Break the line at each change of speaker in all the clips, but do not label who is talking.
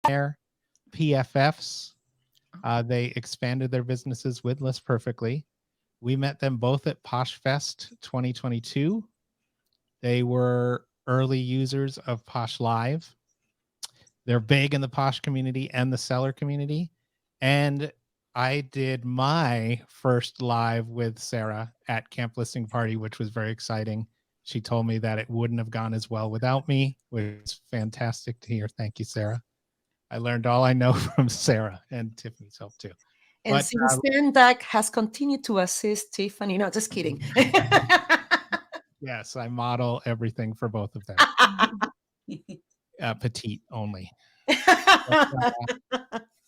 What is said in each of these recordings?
Their PFFs. They expanded their businesses with List Perfectly. We met them both at Poshfest 2022. They were early users of Posh Live. They're big in the Posh community and the seller community. And I did my first live with Sarah at Camp Listing Party, which was very exciting. She told me that it wouldn't have gone as well without me, which is fantastic to hear. Thank you, Sarah. I learned all I know from Sarah and Tiffany's help too.
And
But
since then, Doug has continued to assist Tiffany. No, just kidding.
yes, I model everything for both of them. Petite only. But,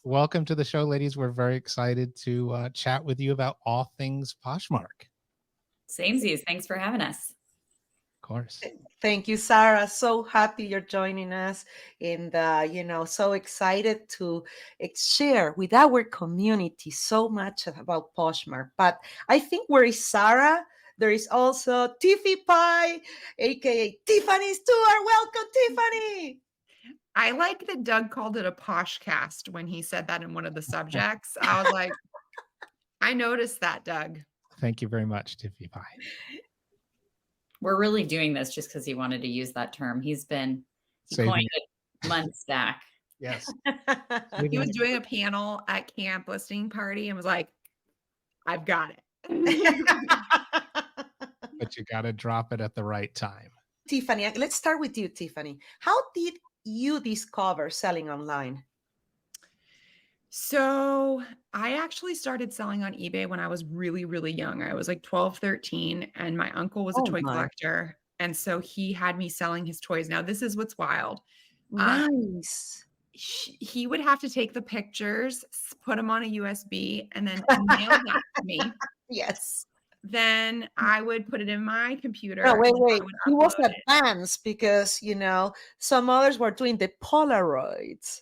welcome to the show, ladies. We're very excited to chat with you about all things Poshmark.
Samesies. Thanks for having us.
Of course.
Thank you, Sarah. So happy you're joining us, and so excited to share with our community so much about Poshmark. But I think where is Sarah? There is also Tiffy Pie, aka Tiffany Stewart. Welcome, Tiffany.
I like that Doug called it a Poshcast when he said that in one of the subjects. I was like, I noticed that, Doug.
Thank you very much, Tiffy Pie.
We're really doing this just because he wanted to use that term. He coined it months back.
Yes.
He was doing a panel at Camp Listing Party and was like, I've got it.
But you got to drop it at the right time.
Tiffany, let's start with you, Tiffany. How did you discover selling online?
So I actually started selling on eBay when I was really, really young. I was like 12, 13, and my uncle was a toy collector. And so he had me selling his toys. Now, this is what's wild.
Nice.
He would have to take the pictures, put them on a USB, and then mail that to me.
Yes.
Then I would put it in my computer.
No, wait. He was advanced because, some others were doing the Polaroids.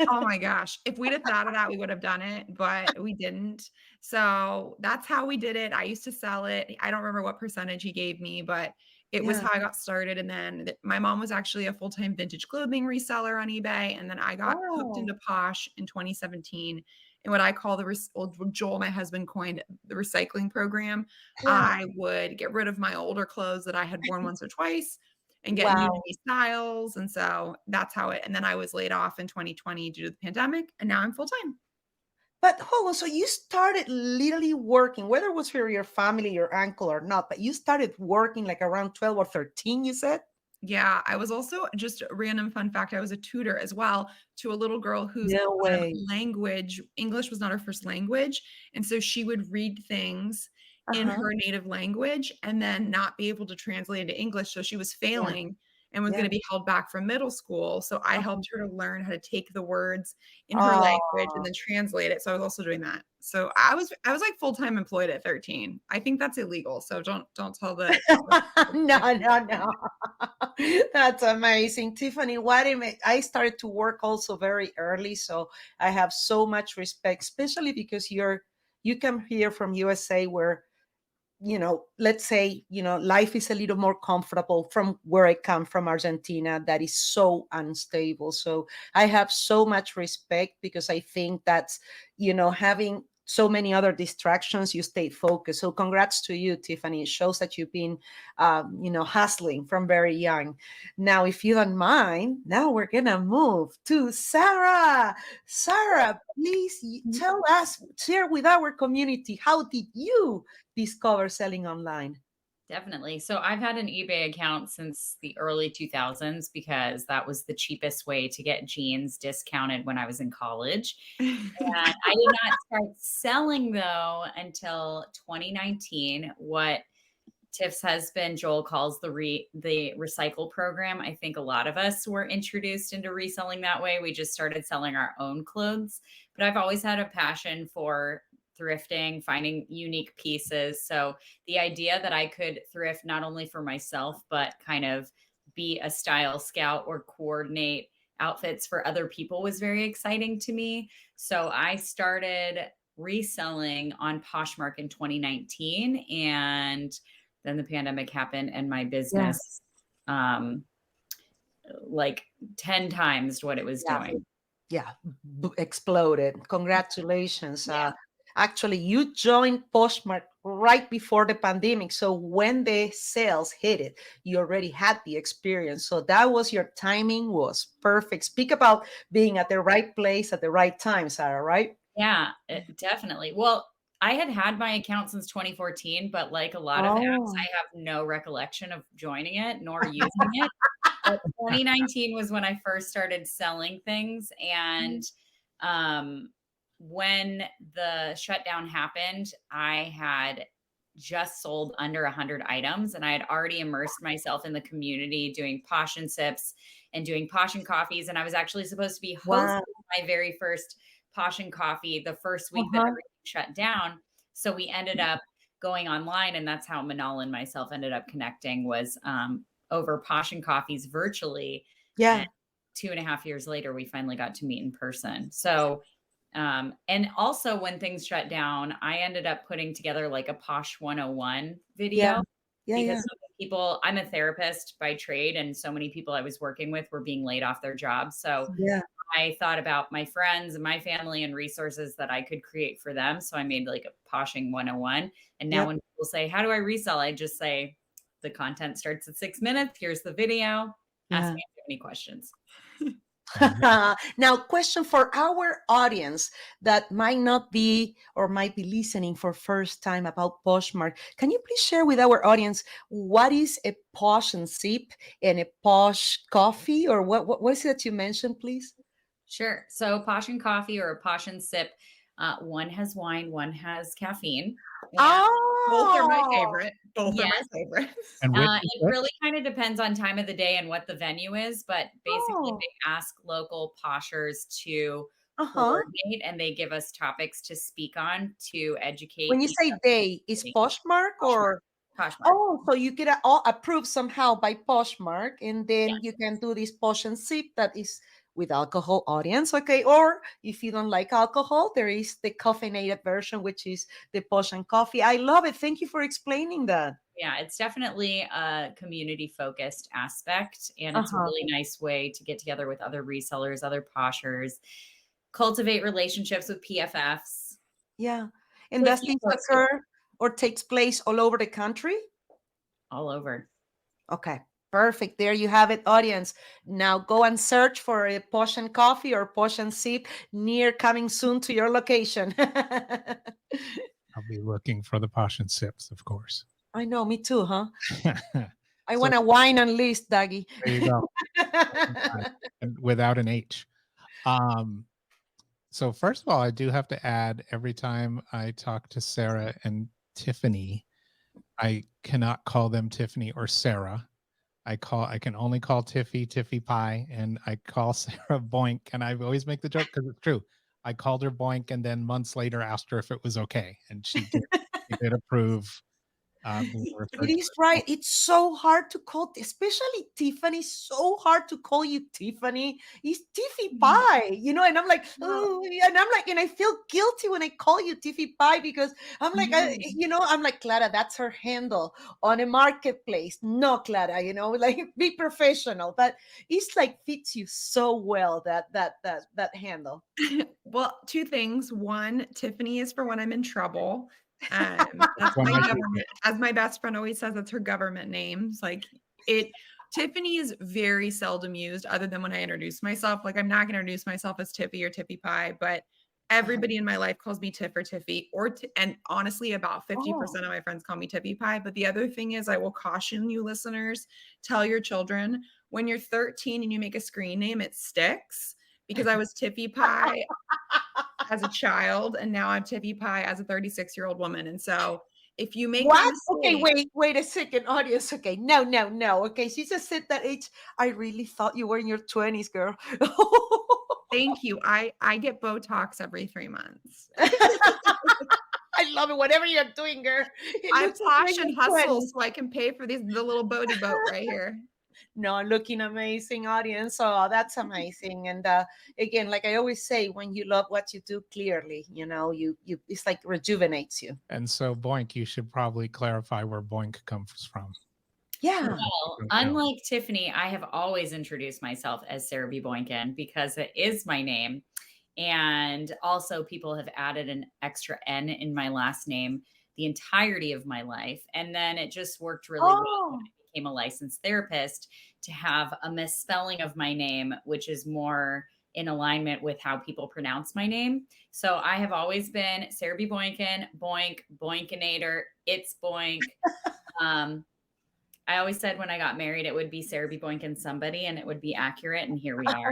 Oh my gosh. If we'd have thought of that, we would have done it, but we didn't. So that's how we did it. I used to sell it. I don't remember what percentage he gave me, but it was how I got started. And then my mom was actually a full-time vintage clothing reseller on eBay. And then I got hooked into Posh in 2017. And what I call Joel, my husband, coined the recycling program. Yeah. I would get rid of my older clothes that I had worn once or twice and get new styles. And so that's how and then I was laid off in 2020 due to the pandemic. And now I'm full-time.
But hold on, so you started literally working, whether it was for your family, your uncle or not, but you started working like around 12 or 13, you said?
Yeah, I was also, just a random fun fact, I was a tutor as well to a little girl whose language, English was not her first language. And so she would read things in her native language and then not be able to translate into English. So she was failing and was going to be held back from middle school. So I helped her to learn how to take the words in her language and then translate it. So I was also doing that. So I was like full-time employed at 13. I think that's illegal. So don't tell the
No. That's amazing. Tiffany, I started to work also very early. So I have so much respect, especially because you come here from USA where, let's say, life is a little more comfortable from where I come from, Argentina, that is so unstable. So I have so much respect because I think that's, having so many other distractions, you stay focused. So congrats to you, Tiffany. It shows that you've been, hustling from very young. Now, if you don't mind, now we're going to move to Sarah. Sarah, please tell us, share with our community, how did you discover selling online?
Definitely. So I've had an eBay account since the early 2000s because that was the cheapest way to get jeans discounted when I was in college. And I did not start selling though until 2019. What Tiff's husband Joel calls the recycle program. I think a lot of us were introduced into reselling that way. We just started selling our own clothes, but I've always had a passion for thrifting, finding unique pieces. So the idea that I could thrift not only for myself, but kind of be a style scout or coordinate outfits for other people was very exciting to me. So I started reselling on Poshmark in 2019, and then the pandemic happened and my business like 10 times what it was doing.
yeah, exploded. Congratulations.
Yeah.
Actually, you joined Poshmark right before the pandemic. So when the sales hit it, you already had the experience. So that was your timing was perfect. Speak about being at the right place at the right time, Sarah, right?
Yeah, definitely. Well, I had had my account since 2014, but like a lot of apps,
Oh,
I have no recollection of joining it nor using it. But 2019 was when I first started selling things. And um, when the shutdown happened, I had just sold under 100 items and I had already immersed myself in the community doing Posh and Sips and doing Posh and Coffees. And I was actually supposed to be hosting
wow.
my very first Posh and Coffee the first week that
Uh-huh.
everything shut down. So we ended up going online, and that's how Manal and myself ended up connecting was over Posh and Coffees virtually. And
Yeah.
2.5 years later, we finally got to meet in person. So, and also when things shut down, I ended up putting together like a Posh 101
Yeah.
video
Yeah.
because
Yeah.
so many people, I'm a therapist by trade, and so many people I was working with were being laid off their jobs. So
Yeah.
I thought about my friends and my family and resources that I could create for them. So I made like a Poshing 101. And now
Yeah.
when people say, how do I resell? I just say, the content starts at 6 minutes. Here's the video. Ask
Yeah.
me if you have any questions.
Now, question for our audience that might not be or might be listening for first time about Poshmark. Can you please share with our audience what is a Posh and Sip and a Posh coffee, or what is it that you mentioned, please?
Sure. So Posh and Coffee or a Posh and Sip, one has wine, one has caffeine. And
Both are my
Oh,
favorite. Both are my
yes,
favorites.
And which is
it
which?
really kind of depends on time of the day and what the venue is, but basically
oh,
they ask local poshers to
uh-huh.
coordinate and they give us topics to speak on to educate
When you
the
say they, is Poshmark
Poshmark.
or
Poshmark.
oh, so you get all approved somehow by Poshmark, and then you
Yes.
can do this Posh and Sip that is with alcohol audience, okay? Or if you don't like alcohol, there is the caffeinated version, which is the Posh and Coffee. I love it. Thank you for explaining that.
Yeah, it's definitely a community focused aspect, and it's a
Uh-huh.
really nice way to get together with other resellers, other poshers, cultivate relationships with PFFs.
Yeah. And
So
does
keep
this
posted
occur or takes place all over the country?
all over.
Okay. Perfect. There you have it, audience. Now go and search for a Posh and Coffee or Posh and Sip near coming soon to your location.
I'll be looking for the Posh and Sips, of course.
I know, me too, huh? I
So
want a wine and list, Daggy.
there you go. And without an H. Um, so first of all, I do have to add every time I talk to Sarah and Tiffany, I cannot call them Tiffany or Sarah. I can only call Tiffy Pie, and I call Sarah Boink, and I always make the joke because it's true. I called her Boink, and then months later asked her if it was okay, and she did approve being
It
referred to
is
as Boink.
right. It's so hard to call, especially Tiffany. So hard to call you Tiffany. It's Tiffy Pie, and I'm like,
No,
oh, and I'm like, and I feel guilty when I call you Tiffy Pie because I'm like,
no.
I'm like, Clara, that's her handle on a marketplace. No, Clara, like be professional. But it's like fits you so well that handle.
Well, two things. One, Tiffany is for when I'm in trouble. That's
When
my
I do
government, as my best friend always says, that's her government name. It's like it. Tiffany is very seldom used, other than when I introduce myself. Like I'm not going to introduce myself as Tiffy or Tiffy Pie, but everybody in my life calls me Tiff or Tiffy, and honestly, about 50%
Oh.
of my friends call me Tiffy Pie. But the other thing is, I will caution you, listeners, tell your children when you're 13 and you make a screen name, it sticks because I was Tiffy Pie as a child, and now I'm Tiffy Pie as a 36-year-old woman. And so if you make that
What? Okay,
mistake,
wait a second, audience. Okay, no, no, no. Okay, she just said that age. I really thought you were in your 20s, girl.
thank you. I get Botox every 3 months.
I love it. Whatever you're doing, girl, it
I
looks like you're
posh
in
and
your
hustle
20s.
so I can pay for the little boaty boat right here.
No, looking amazing, audience. Oh, that's amazing. And again, like I always say, when you love what you do, clearly, you it's like rejuvenates you.
And so Boink, you should probably clarify where Boink comes from.
Yeah.
Well, unlike Tiffany, I have always introduced myself as Sarah B. Boykan because it is my name. And also, people have added an extra N in my last name the entirety of my life. And then it just worked really well when
Oh.
I became a licensed therapist to have a misspelling of my name, which is more in alignment with how people pronounce my name. So I have always been Sarah B. Boykan, Boink, Boinkinator, it's Boink. I always said when I got married, it would be Sarah B. Boykan somebody, and it would be accurate. And here we are.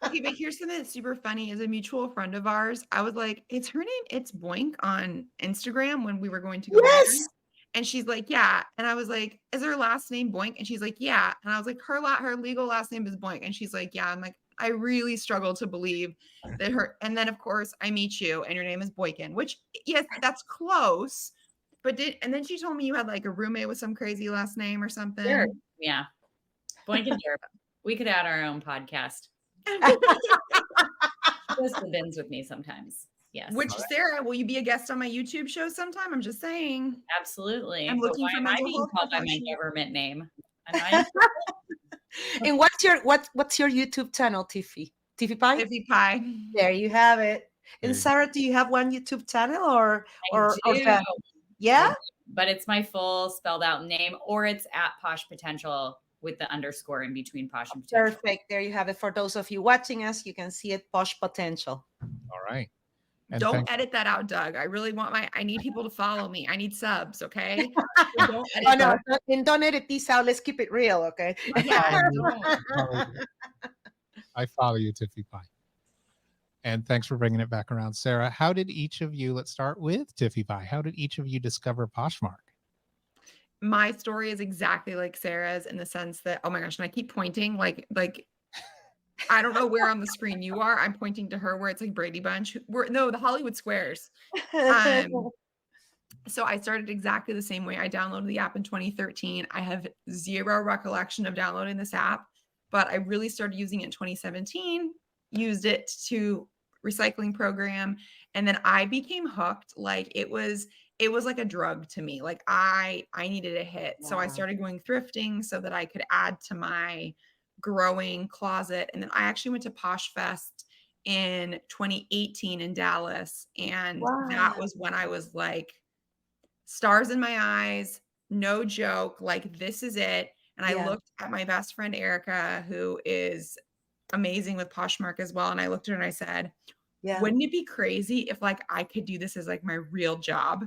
Okay, but here's something that's super funny. As a mutual friend of ours, I was like, "It's her name. It's Boink on Instagram when we were going to go marry."
Yes.
And she's like, "Yeah." And I was like, "Is her last name Boink?" And she's like, "Yeah." And I was like, her legal last name is Boink." And she's like, "Yeah." I'm like, I really struggle to believe that her. And then of course I meet you, and your name is Boykan, which yes, that's close. But and then she told me you had like a roommate with some crazy last name or something.
Sure. Yeah. Boink and Sarah. We could add our own podcast. Goes to the bins with me sometimes. Yes.
Which, Sarah, will you be a guest on my YouTube show sometime? I'm just saying.
Absolutely.
I'm looking
why
for
am I
mental
being
health
called by my
professionals.
government name? I'm not
And what's your YouTube channel, Tiffy? Tiffy Pie?
Tiffy Pie.
There you have it. And
There you
Sarah, do you have one YouTube channel or
I do.
that? Yeah?
But it's my full spelled out name, or it's at Posh Potential with the underscore in between Posh and Potential.
Perfect. There you have it. For those of you watching us, you can see it, Posh Potential.
All right. And
Don't edit that out, Doug. I really want I need people to follow me. I need subs, okay? So don't edit
Oh, no,
that.
and don't edit this out. Let's keep it real, okay?
Yeah,
I follow you, Tiffy Pie. And thanks for bringing it back around. Sarah, how did each of you, let's start with Tiffy Pie. How did each of you discover Poshmark?
my story is exactly like Sarah's in the sense that, oh my gosh, and I keep pointing like I don't know where on the screen you are. I'm pointing to her where it's like Brady Bunch. No, the Hollywood Squares. So I started exactly the same way. I downloaded the app in 2013. I have zero recollection of downloading this app, but I really started using it in 2017, used it to recycling program. And then I became hooked. Like it was like a drug to me. Like I needed a hit. So I started going thrifting so that I could add to my growing closet. And then I actually went to Poshfest in 2018 in Dallas. And that was when I was like, stars in my eyes, no joke, like this is it. And I looked at my best friend, Erica, who is amazing with Poshmark as well. And I looked at her and I said, wouldn't it be crazy if like I could do this as like my real job?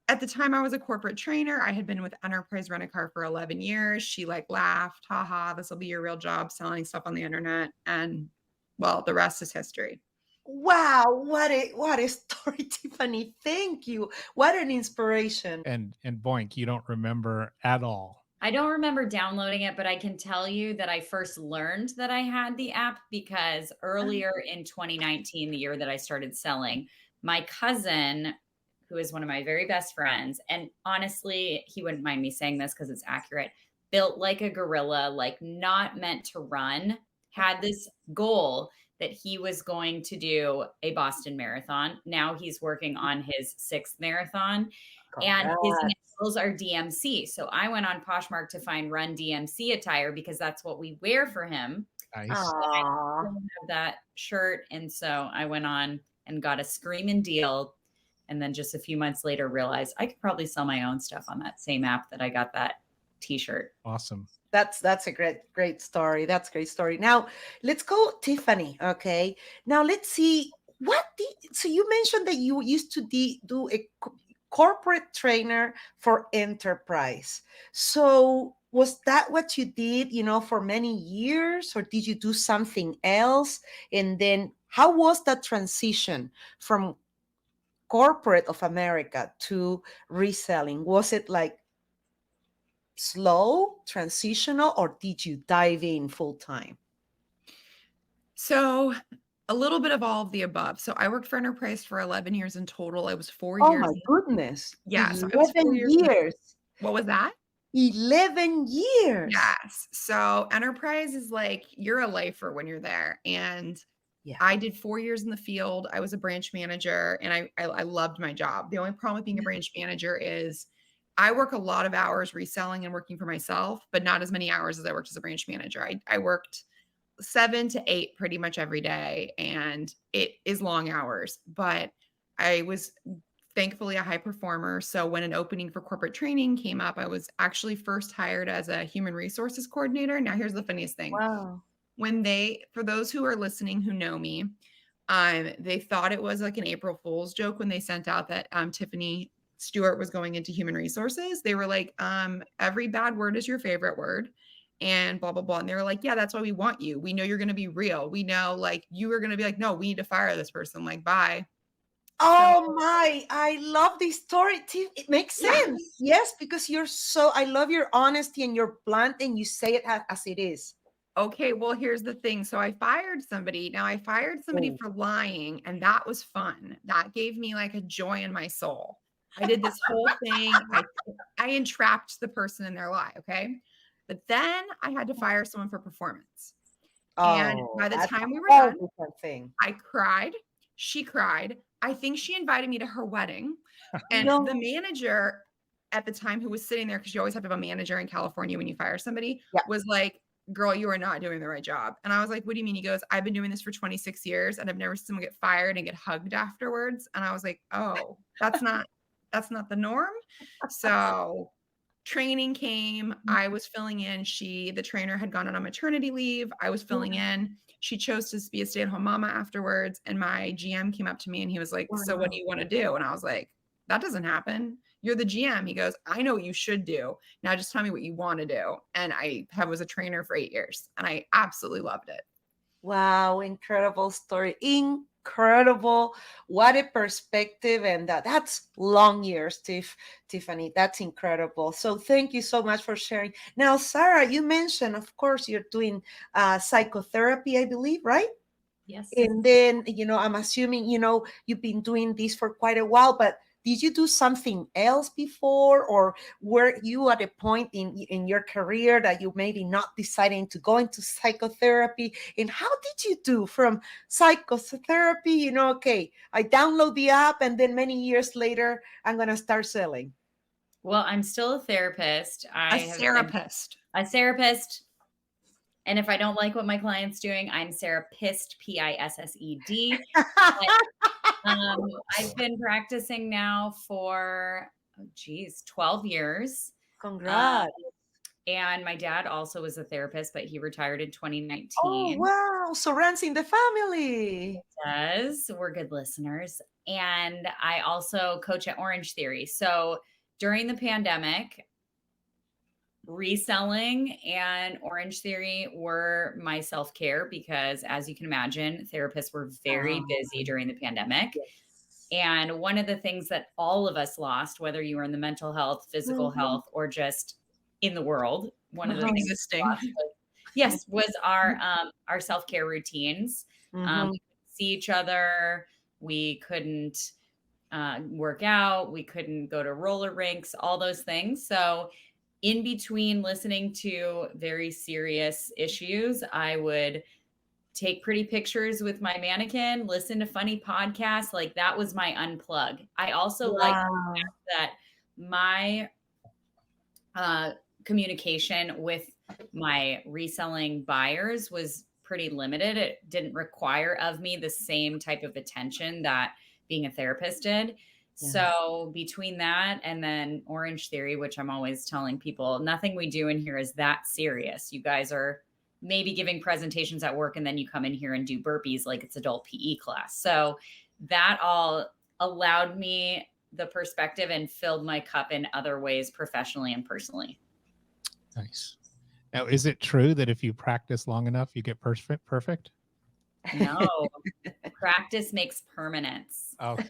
At the time I was a corporate trainer. I had been with Enterprise Rent-A-Car for 11 years. She like laughed, haha, this will be your real job, selling stuff on the internet. And well, the rest is history.
Wow, what a story, Tiffany. Thank you. What an inspiration.
And Boink, you don't remember at all.
I don't remember downloading it, but I can tell you that I first learned that I had the app because earlier in 2019, the year that I started selling, my cousin, who is one of my very best friends, and honestly, he wouldn't mind me saying this because it's accurate, built like a gorilla, like not meant to run, had this goal that he was going to do a Boston Marathon. Now he's working on his 6th marathon. And his initials are DMC. So I went on Poshmark to find Run DMC attire because that's what we wear for him.
Nice.
I have that shirt. And so I went on and got a screaming deal. And then just a few months later realized I could probably sell my own stuff on that same app that I got that t-shirt.
Awesome.
That's a great story. That's a great story. Now let's go, Tiffany. Okay. Now let's see so you mentioned that you used to do a corporate trainer for enterprise. So was that what you did, for many years, or did you do something else? And then how was that transition from corporate of America to reselling? Was it like slow, transitional, or did you dive in full time?
So a little bit of all of the above. So I worked for Enterprise for 11 years in total. It was 4 years.
Oh my goodness.
Yeah. So
11 years.
What was that?
11 years.
Yes. So Enterprise is like, you're a lifer when you're there. And I did 4 years in the field. I was a branch manager and I loved my job. The only problem with being a branch manager is I work a lot of hours reselling and working for myself, but not as many hours as I worked as a branch manager. I worked 7 to 8 pretty much every day, and it is long hours, but I was thankfully a high performer. So when an opening for corporate training came up, I was actually first hired as a human resources coordinator. Now here's the funniest thing.
Wow.
For those who are listening who know me, they thought it was like an April Fool's joke when they sent out that Tiffany Stewart was going into human resources. They were like, every bad word is your favorite word and blah, blah, blah. And they were like, yeah, that's why we want you. We know you're going to be real. We know like you are going to be like, no, we need to fire this person. Like, bye.
Oh my, I love this story. It makes sense. Yes, because I love your honesty and you're blunt and you say it as it is.
Okay, well, here's the thing. So I fired somebody. Now I fired somebody for lying, and that was fun. That gave me like a joy in my soul. I did this whole thing. I entrapped the person in their lie. Okay. But then I had to fire someone for performance. And by the time we were done, I cried. She cried. I think she invited me to her wedding. And the manager at the time who was sitting there, because you always have to have a manager in California when you fire somebody, was like, girl, you are not doing the right job. And I was like, what do you mean? He goes, I've been doing this for 26 years and I've never seen someone get fired and get hugged afterwards. And I was like, oh, that's not the norm. So training came, I was filling in. The trainer had gone on a maternity leave. I was filling in. She chose to be a stay-at-home mama afterwards. And my GM came up to me and he was like, so what do you want to do? And I was like, that doesn't happen. You're the GM. He goes, I know what you should do. Now just tell me what you want to do. And I was a trainer for 8 years and I absolutely loved it.
Wow. Incredible story. Incredible. What a perspective. And that's long years, Tiffany. That's incredible. So thank you so much for sharing. Now, Sarah, you mentioned, of course, you're doing psychotherapy, I believe, right?
Yes.
And then, I'm assuming, you've been doing this for quite a while, but did you do something else before, or were you at a point in your career that you maybe not deciding to go into psychotherapy? And how did you do from psychotherapy, okay, I download the app and then many years later, I'm going to start selling?
Well, I'm still a therapist.
A therapist.
And if I don't like what my client's doing, I'm Sarah Pissed, Pissed. I've been practicing now for, 12 years.
Congrats.
And my dad also was a therapist, but he retired in 2019.
Oh, wow. So runs in the family.
It does. We're good listeners. And I also coach at Orange Theory. So during the pandemic, reselling and Orange Theory were my self-care because, as you can imagine, therapists were very busy during the pandemic. Yes. And one of the things that all of us lost, whether you were in the mental health, physical health, or just in the world, one of the things was our self-care routines. We couldn't see each other. We couldn't work out. We couldn't go to roller rinks, all those things. So in between listening to very serious issues, I would take pretty pictures with my mannequin, listen to funny podcasts. Like that was my unplug. I also like the fact that my communication with my reselling buyers was pretty limited. It didn't require of me the same type of attention that being a therapist did. Yeah. So between that and then Orange Theory, which I'm always telling people, nothing we do in here is that serious. You guys are maybe giving presentations at work and then you come in here and do burpees like it's adult PE class. So that all allowed me the perspective and filled my cup in other ways, professionally and personally.
Nice. Now, is it true that if you practice long enough, you get perfect?
No, practice makes permanence.
Okay.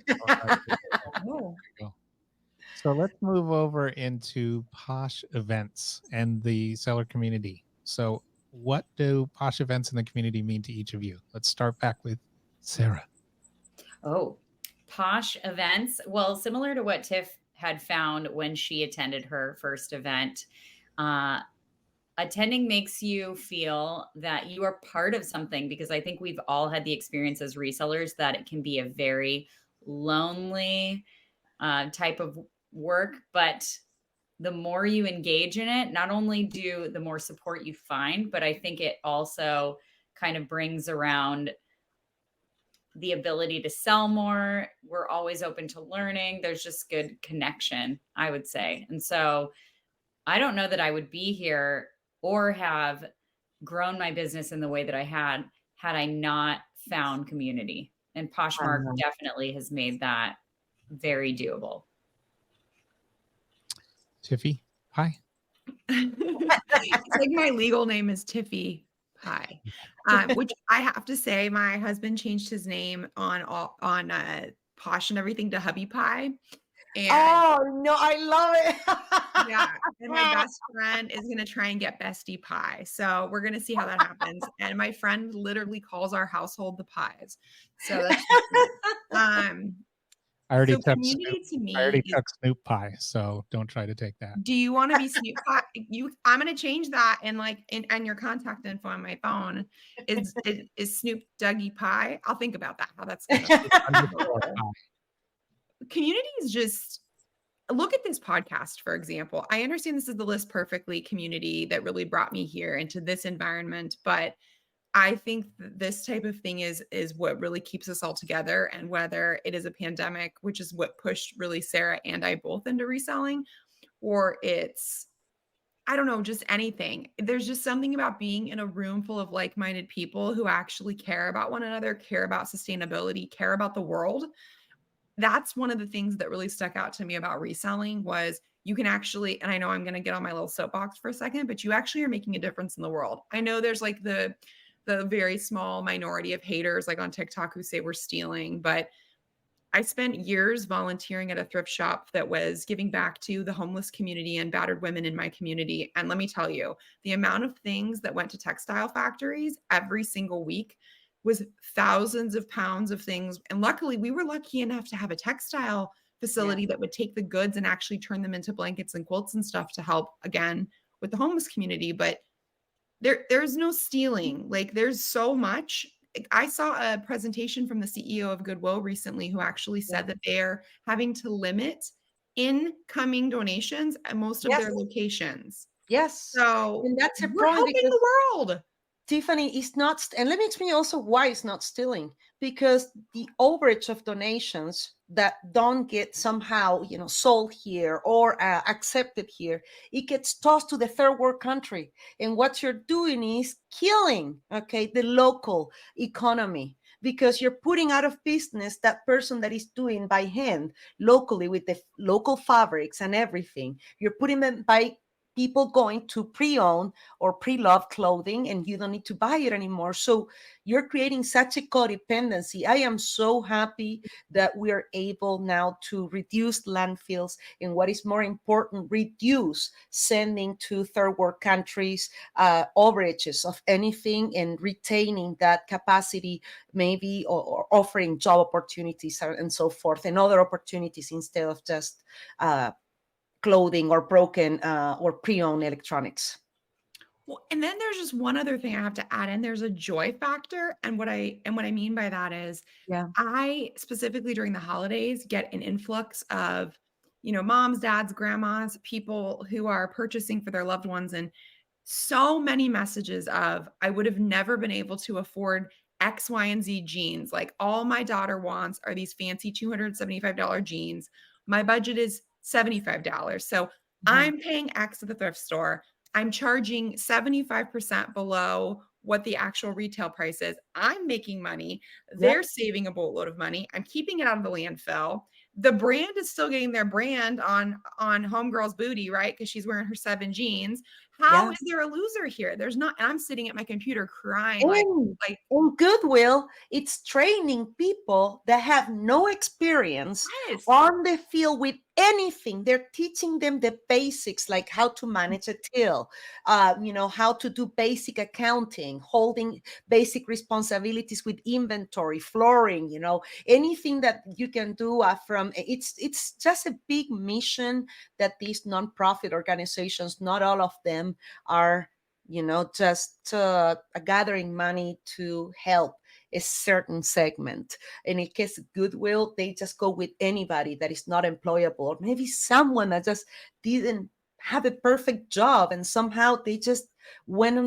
So let's move over into Posh events and the seller community. So what do Posh events in the community mean to each of you? Let's start back with Sarah.
Oh, Posh events. Well, similar to what Tiff had found when she attended her first event, attending makes you feel that you are part of something, because I think we've all had the experience as resellers that it can be a very lonely type of work, but the more you engage in it, not only do the more support you find, but I think it also kind of brings around the ability to sell more. We're always open to learning. There's just good connection, I would say. And so I don't know that I would be here or have grown my business in the way that I had I not found community. And Poshmark definitely has made that very doable.
Tiffy Pie.
It's like my legal name is Tiffy Pie, which I have to say, my husband changed his name on Posh and everything to Hubby Pie. And
oh no, I love it.
yeah, and my best friend is gonna try and get Bestie Pie, so we're gonna see how that happens. And my friend literally calls our household the Pies, so that's
I already
so
took
community
Snoop.
to me.
I already took Snoop Pie, so don't try to take that.
Do you want to be Snoop Pie? I'm gonna change that and and your contact info on my phone is Snoop Dougie Pie. I'll think about that. How that's gonna community is just look at this podcast, for example. I understand this is the List Perfectly community that really brought me here into this environment, but I think this type of thing is what really keeps us all together. And whether it is a pandemic, which is what pushed really Sarah and I both into reselling, or it's, I don't know, just anything. There's just something about being in a room full of like-minded people who actually care about one another, care about sustainability, care about the world. That's one of the things that really stuck out to me about reselling was you can actually, and I know I'm going to get on my little soapbox for a second, but you actually are making a difference in the world. I know there's like the very small minority of haters like on TikTok who say we're stealing, but I spent years volunteering at a thrift shop that was giving back to the homeless community and battered women in my community. And let me tell you, the amount of things that went to textile factories every single week was thousands of pounds of things. And luckily, we were lucky enough to have a textile facility that would take the goods and actually turn them into blankets and quilts and stuff to help, again, with the homeless community. But there's no stealing. Like there's so much. I saw a presentation from the CEO of Goodwill recently who actually said that they're having to limit incoming donations at most of their locations.
Yes.
So
and that's a
we're
problem
helping the world.
Tiffany is not, and let me explain also why it's not stealing, because the overage of donations that don't get somehow, sold here or accepted here, it gets tossed to the third world country. And what you're doing is killing, okay, the local economy, because you're putting out of business that person that is doing by hand locally with the local fabrics and everything. You're putting them by people going to pre-own or pre-loved clothing, and you don't need to buy it anymore. So you're creating such a codependency. I am so happy that we are able now to reduce landfills, and what is more important, reduce sending to third world countries overages of anything, and retaining that capacity, maybe, or offering job opportunities and so forth, and other opportunities instead of just clothing or broken or pre-owned electronics.
Well, and then there's just one other thing I have to add in. There's a joy factor. And what I mean by that is I specifically during the holidays get an influx of, moms, dads, grandmas, people who are purchasing for their loved ones, and so many messages of, I would have never been able to afford X, Y, and Z jeans. Like all my daughter wants are these fancy $275 jeans. My budget is $75. So I'm paying X at the thrift store. I'm charging 75% below what the actual retail price is. I'm making money. They're saving a boatload of money. I'm keeping it out of the landfill. The brand is still getting their brand on homegirl's booty, right? Because she's wearing her 7 jeans. How is there a loser here? There's not. And I'm sitting at my computer crying. Like
in Goodwill, it's training people that have no experience on the field with anything. They're teaching them the basics, like how to manage a till, how to do basic accounting, holding basic responsibilities with inventory, flooring, anything that you can do from. It's just a big mission that these nonprofit organizations, not all of them are just gathering money to help a certain segment. In a case of Goodwill, they just go with anybody that is not employable, or maybe someone that just didn't have a perfect job, and somehow they just went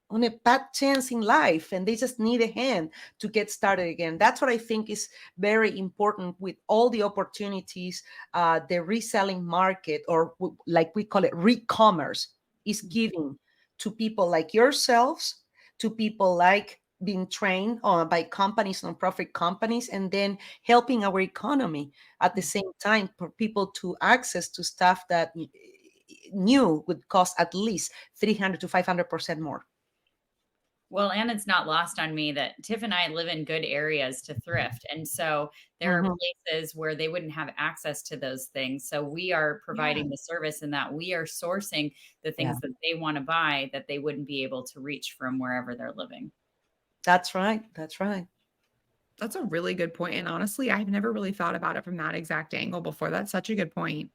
on a bad chance in life, and they just need a hand to get started again. That's what I think is very important with all the opportunities the reselling market, or like we call it re-commerce, is giving to people like yourselves, to people like being trained by companies, nonprofit companies, and then helping our economy at the same time for people to access to stuff that new would cost at least 300 to 500% more.
Well, and it's not lost on me that Tiff and I live in good areas to thrift. And so there are places where they wouldn't have access to those things. So we are providing the service in that we are sourcing the things that they want to buy that they wouldn't be able to reach from wherever they're living.
That's right. That's right.
That's a really good point. And honestly, I've never really thought about it from that exact angle before. That's such a good point.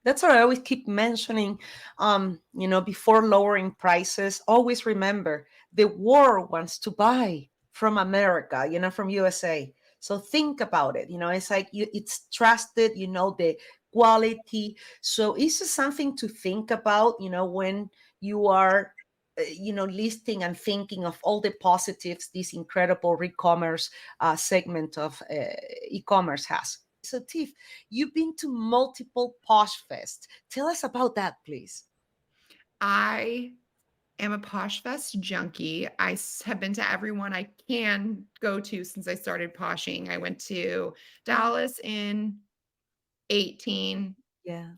That's what I always keep mentioning. Before lowering prices, always remember the world wants to buy from America, from USA. So think about it. It's like it's trusted, the quality. So it's just something to think about, when you are listing and thinking of all the positives this incredible e-commerce segment of e-commerce has. So, Tiff, you've been to multiple Poshfest. Tell us about that, please.
I am a Poshfest junkie. I have been to everyone I can go to since I started Poshing. I went to Dallas in 18,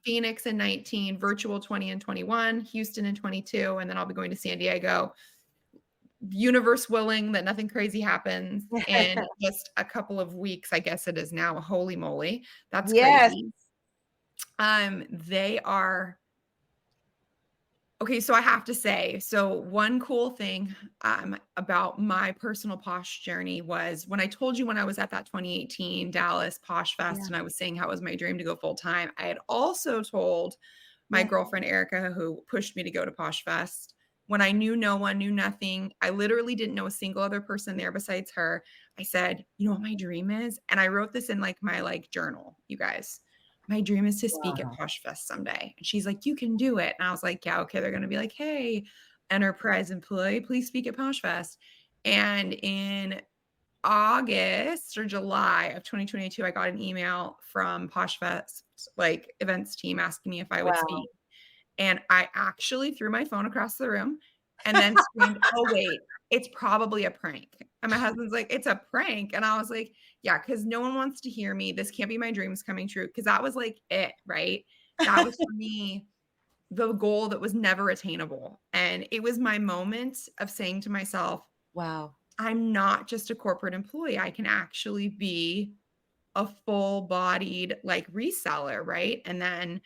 Phoenix in 19, virtual 20 and 21, Houston in 22, and then I'll be going to San Diego. Universe willing that nothing crazy happens in just a couple of weeks, I guess it is now. Holy moly, that's crazy. They are okay. So I have to say, one cool thing about my personal Posh journey was when I told you when I was at that 2018 Dallas Poshfest and I was saying how it was my dream to go full time. I had also told my girlfriend Erica, who pushed me to go to Poshfest, when I knew no one, knew nothing, I literally didn't know a single other person there besides her. I said, you know what my dream is? And I wrote this in my journal, you guys. My dream is to speak at Poshfest someday. And she's like, you can do it. And I was like, yeah, okay. They're going to be like, hey, enterprise employee, please speak at Poshfest. And in August or July of 2022, I got an email from Poshfest events team asking me if I would speak. And I actually threw my phone across the room and then screamed, oh, wait, it's probably a prank. And my husband's like, it's a prank. And I was like, yeah, because no one wants to hear me. This can't be my dreams coming true. Because that was it, right? That was for me the goal that was never attainable. And it was my moment of saying to myself, wow, I'm not just a corporate employee. I can actually be a full-bodied reseller, right? And then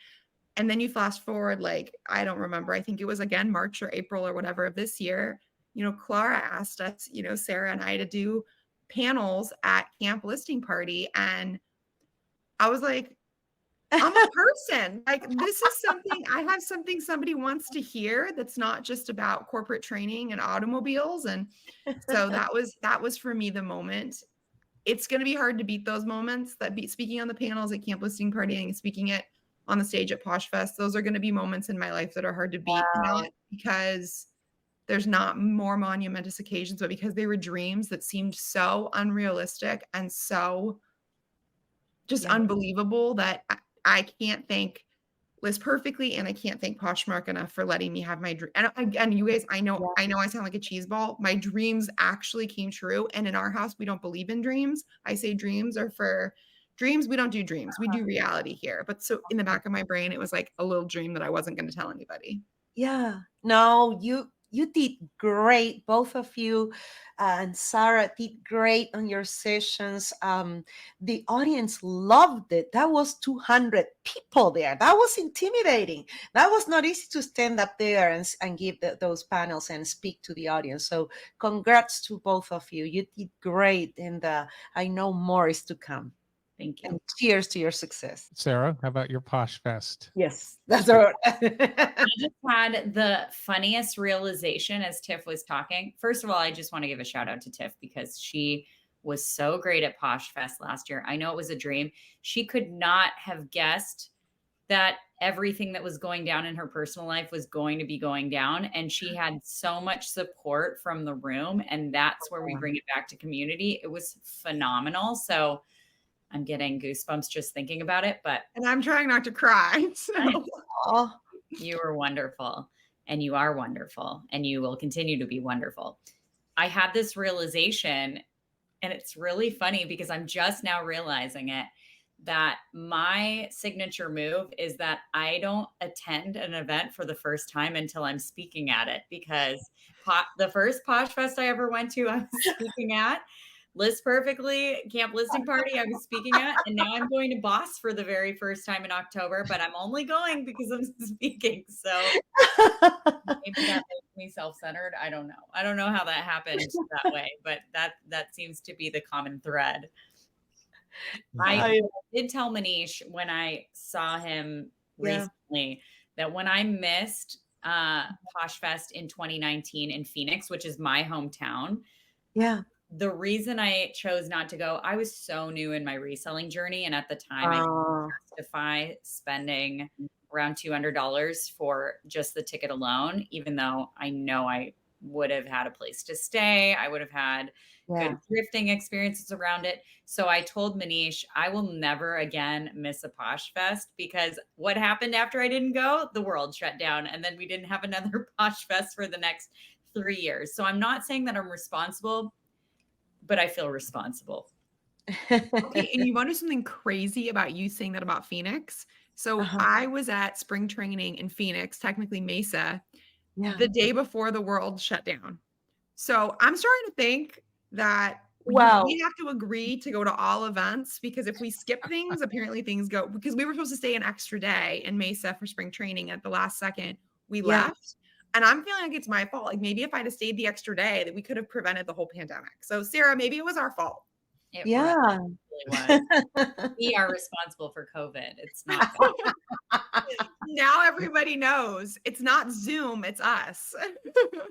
you fast forward, I don't remember, I think it was again March or April or whatever of this year, Clara asked us, Sarah and I, to do panels at Camp Listing Party. And I was like, I'm a person. This is something, I have something somebody wants to hear that's not just about corporate training and automobiles. And so that was for me the moment. It's going to be hard to beat those moments, speaking on the panels at Camp Listing Party and speaking on the stage at Poshfest. Those are going to be moments in my life that are hard to beat, not because there's not more monumentous occasions, but because they were dreams that seemed so unrealistic and so just unbelievable that I can't thank List Perfectly and I can't thank Poshmark enough for letting me have my dream. And you guys, I know I sound like a cheese ball. My dreams actually came true. And in our house, we don't believe in dreams. I say dreams are for dreams. We don't do dreams. We do reality here. But so in the back of my brain, it was like a little dream that I wasn't going to tell anybody.
Yeah. No, you did great. Both of you and Sarah did great on your sessions. The audience loved it. That was 200 people there. That was intimidating. That was not easy to stand up there and give those panels and speak to the audience. So congrats to both of you. You did great. And I know more is to come.
Thank you.
And cheers to your success.
Sarah, how about your Poshfest?
Yes, that's right.
I just had the funniest realization as Tiff was talking. First of all, I just want to give a shout out to Tiff because she was so great at Poshfest last year. I know it was a dream. She could not have guessed that everything that was going down in her personal life was going to be going down. And she had so much support from the room. And that's where we bring it back to community. It was phenomenal. So I'm getting goosebumps just thinking about it.
And I'm trying not to cry. So.
You were wonderful, and you are wonderful, and you will continue to be wonderful. I had this realization, and it's really funny because I'm just now realizing it, that my signature move is that I don't attend an event for the first time until I'm speaking at it, because the first Poshfest I ever went to, I was speaking at. List Perfectly Camp Listing Party I was speaking at, and now I'm going to Boss for the very first time in October, but I'm only going because I'm speaking. So maybe that makes me self-centered. I don't know how that happened that way, but that seems to be the common thread. I did tell Manish when I saw him recently that when I missed Poshfest in 2019 in Phoenix, which is my hometown.
Yeah.
The reason I chose not to go, I was so new in my reselling journey. And at the time, I could justify spending around $200 for just the ticket alone, even though I know I would have had a place to stay. I would have had good thrifting experiences around it. So I told Manish, I will never again miss a Poshfest, because what happened after I didn't go? The world shut down. And then we didn't have another Poshfest for the next 3 years. So I'm not saying that I'm responsible, but I feel responsible.
Okay. And you want to know something crazy about you saying that about Phoenix? So I was at spring training in Phoenix, technically Mesa, the day before the world shut down. So I'm starting to think that we have to agree to go to all events, because if we skip things, apparently things go, because we were supposed to stay an extra day in Mesa for spring training. At the last second, we left. And I'm feeling like it's my fault. Like maybe if I'd have stayed the extra day, that we could have prevented the whole pandemic. So Sarah, maybe it was our fault.
It really was. We are responsible for COVID. It's not God.
Now everybody knows it's not Zoom, it's us.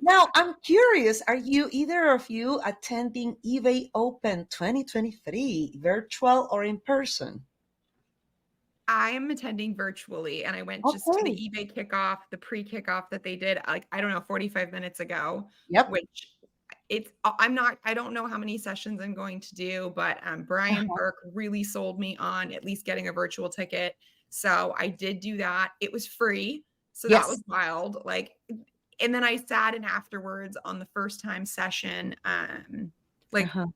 Now I'm curious, are you either of you attending eBay Open 2023, virtual or in person?
I am attending virtually, and I went just to the eBay kickoff, the pre-kickoff that they did, like, I don't know, 45 minutes ago. Which I don't know how many sessions I'm going to do, but Brian Burke really sold me on at least getting a virtual ticket. So I did do that. It was free. So that was wild. Like, and then I sat in afterwards on the first time session,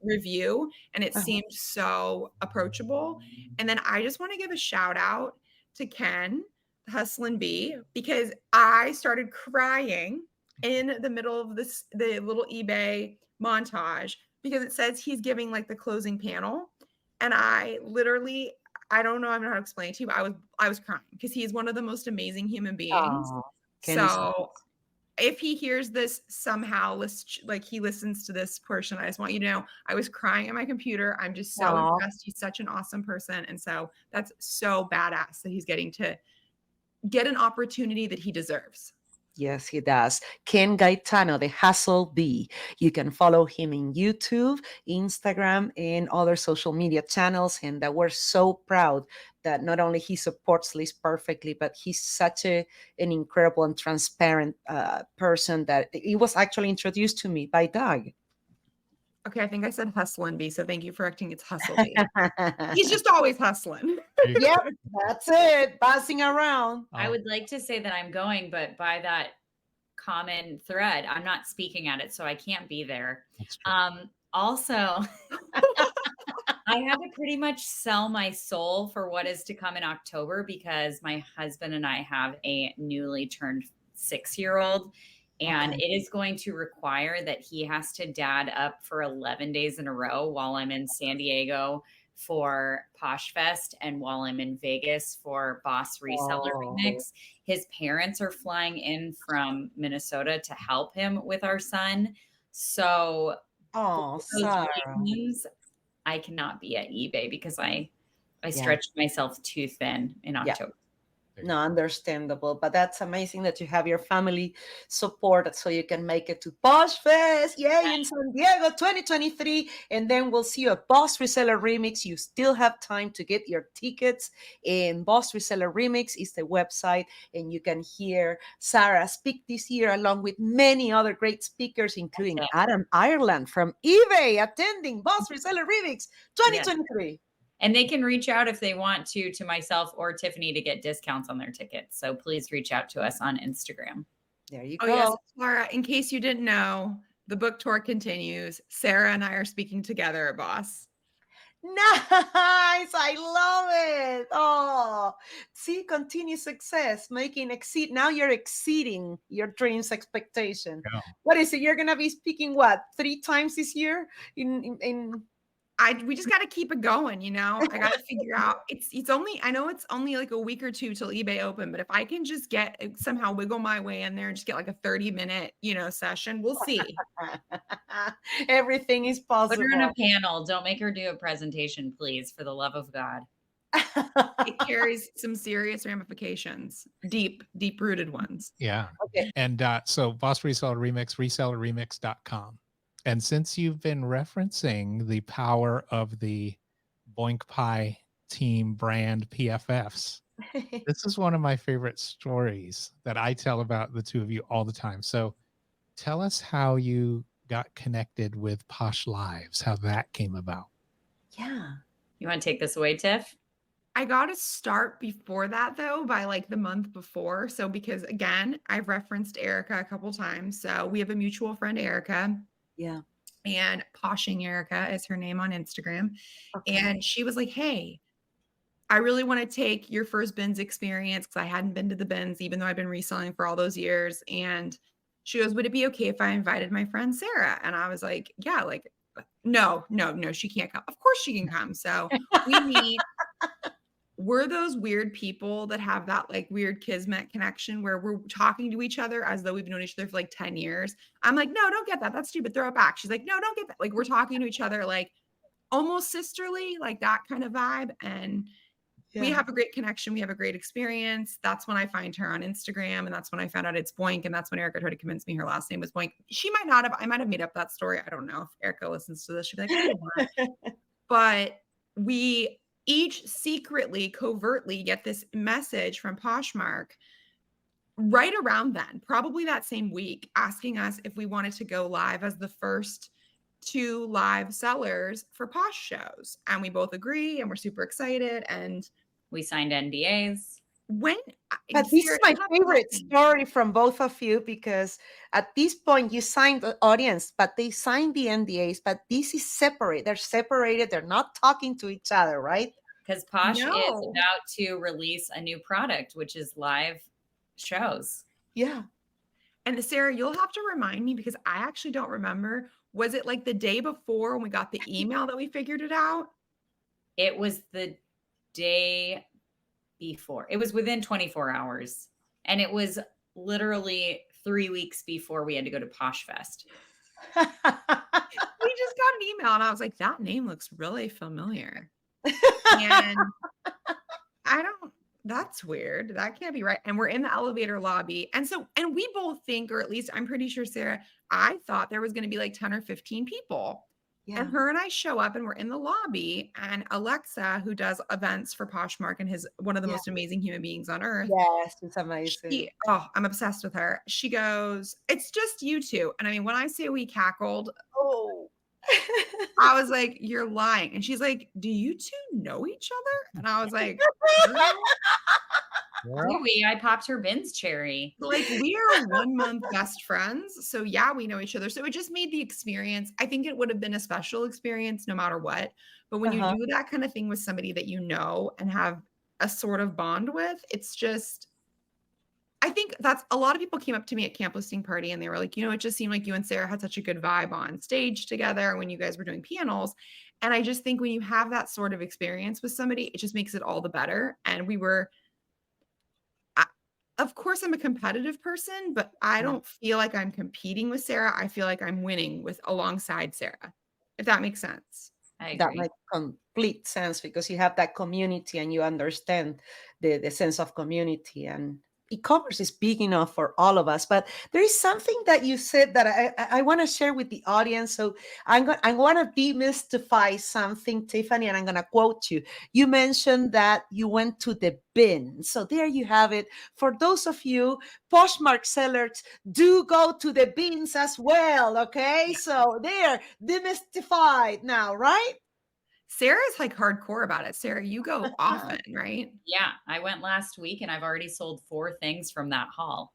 review, and it seemed so approachable. And then I just want to give a shout out to Ken, the Hustlin' Bee, because I started crying in the middle of the little eBay montage, because it says he's giving like the closing panel. And I literally, I don't know how to explain it to you, but I was crying, because he's one of the most amazing human beings. So if he hears this somehow, like he listens to this portion, I just want you to know I was crying at my computer. I'm just so impressed. He's such an awesome person. And so that's so badass that he's getting to get an opportunity that he deserves.
Yes, he does. Ken Gaetano, the Hustle Bee. You can follow him in YouTube, Instagram, and other social media channels. And that we're so proud that not only he supports List Perfectly, but he's such an incredible and transparent person that he was actually introduced to me by Doug.
Okay, I think I said Hustlin' Bee, so thank you for correcting. It's Hustle Bee. He's just always hustling.
Yep, that's it. Passing around.
I would like to say that I'm going, but by that common thread, I'm not speaking at it, so I can't be there. Also, I had to pretty much sell my soul for what is to come in October, because my husband and I have a newly turned 6-year-old. And it is going to require that he has to dad up for 11 days in a row while I'm in San Diego for Poshfest and while I'm in Vegas for Boss Reseller Remix. His parents are flying in from Minnesota to help him with our son. So
Sarah,
reasons, I cannot be at eBay because I stretched myself too thin in October.
No, understandable. But that's amazing that you have your family support so you can make it to Poshfest. Yay, in San Diego 2023. And then we'll see you at Boss Reseller Remix. You still have time to get your tickets. And Boss Reseller Remix is the website. And you can hear Sarah speak this year along with many other great speakers, including Adam Ireland from eBay attending Boss Reseller Remix 2023.
And they can reach out if they want to myself or Tiffany to get discounts on their tickets. So please reach out to us on Instagram.
There you go.
Oh, yes, Laura, in case you didn't know, the book tour continues. Sarah and I are speaking together, boss.
Nice. I love it. Oh, see, continued success, now you're exceeding your dreams expectation.
Yeah.
What is it? You're going to be speaking what, 3 times this year in
we just got to keep it going, you know. I got to figure out. I know it's only like a week or two till eBay open, but if I can just somehow wiggle my way in there and just get like a 30-minute, session, we'll see.
Everything is possible.
Put her in a panel. Don't make her do a presentation, please, for the love of God.
It carries some serious ramifications, deep rooted ones.
Yeah.
Okay.
And so Boss Reseller Remix, resellerremix.com. And since you've been referencing the power of the Boink Pie team brand PFFs, this is one of my favorite stories that I tell about the two of you all the time. So tell us how you got connected with Posh Lives, how that came about.
Yeah.
You want to take this away, Tiff?
I got to start before that, though, by like the month before. So because, again, I've referenced Erica a couple times. So we have a mutual friend, Erica.
Yeah.
And Poshing Erica is her name on Instagram. Okay. And she was like, hey, I really want to take your first bins experience because I hadn't been to the bins, even though I've been reselling for all those years. And she goes, would it be okay if I invited my friend Sarah? And I was like, yeah, like, no, she can't come. Of course she can come. So we meet. We're those weird people that have that like weird kismet connection where we're talking to each other as though we've known each other for like 10 years. I'm like, no, don't get that. That's stupid. Throw it back. She's like, no, don't get that. Like we're talking to each other like almost sisterly, like that kind of vibe. And we have a great connection. We have a great experience. That's when I find her on Instagram. And that's when I found out it's Boink. And that's when Erica tried to convince me her last name was Boink. I might have made up that story. I don't know if Erica listens to this. She'd be like, I don't know. But we each secretly, covertly get this message from Poshmark right around then, probably that same week, asking us if we wanted to go live as the first 2 live sellers for Posh shows. And we both agree and we're super excited. And
we signed NDAs.
But this is my favorite story from both of you because at this point you signed the audience, but they signed the NDAs, but this is separate. They're separated. They're not talking to each other, right?
Because Posh is about to release a new product, which is live shows.
Yeah.
And Sarah, you'll have to remind me because I actually don't remember. Was it like the day before when we got the email that we figured it out?
It was the day before. It was within 24 hours. And it was literally 3 weeks before we had to go to Poshfest.
We just got an email and I was like, that name looks really familiar. And that's weird. That can't be right. And we're in the elevator lobby. And we both think, or at least I'm pretty sure, Sarah, I thought there was going to be like 10 or 15 people. Yeah. And her and I show up and we're in the lobby and Alexa, who does events for Poshmark and is one of the most amazing human beings on earth.
Yes, it's amazing.
I'm obsessed with her. She goes, it's just you two. And I mean, when I say we cackled, I was like, you're lying. And she's like, do you two know each other? And I was like,
I popped her bins cherry.
Like we are 1 month best friends. So yeah, we know each other. So it just made the experience. I think it would have been a special experience no matter what. But when you do that kind of thing with somebody that you know and have a sort of bond with, it's just, I think that's a lot of people came up to me at camp listing party and they were like, it just seemed like you and Sarah had such a good vibe on stage together when you guys were doing panels. And I just think when you have that sort of experience with somebody, it just makes it all the better. And of course, I'm a competitive person, but I don't feel like I'm competing with Sarah. I feel like I'm winning alongside Sarah, if that makes sense.
I
That
agree.
makes complete sense because you have that community and you understand the sense of community, and e-commerce is big enough for all of us. But there is something that you said that I want to share with the audience. So I want to demystify something, Tiffany, and I'm going to quote you. You mentioned that you went to the bin. So there you have it. For those of you Poshmark sellers, do go to the bins as well. Okay, so there, demystified now, right?
Sarah's like hardcore about it. Sarah, you go often, right?
Yeah, I went last week and I've already sold 4 things from that haul.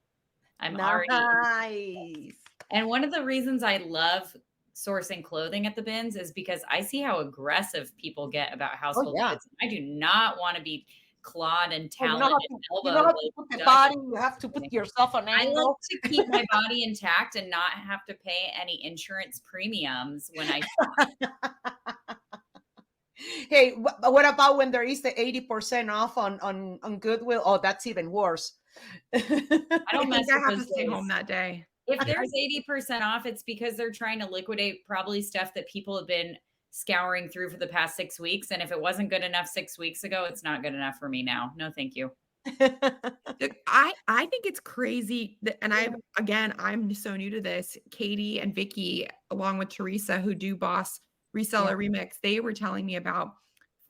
I'm already
Nice.
And one of the reasons I love sourcing clothing at the bins is because I see how aggressive people get about
Oh
household
yeah.
goods. I do not want to be clawed and
Oh,
taloned and
you know
elbowed
how to
like
put the
Dutch.
body. You have to put yourself on
I like
angle.
to keep my body intact and not have to pay any insurance premiums when I
Hey, what about when there is the 80% off on Goodwill? Oh, that's even worse.
I
I
don't mess
think I
with
have to
those
stay
days.
home that day.
If there's 80% off, it's because they're trying to liquidate probably stuff that people have been scouring through for the past 6 weeks. And if it wasn't good enough 6 weeks ago, it's not good enough for me now. No, thank you.
Look, I think it's crazy that, and I'm so new to this. Katie and Vicky, along with Teresa, who do Boss Reseller Remix, they were telling me about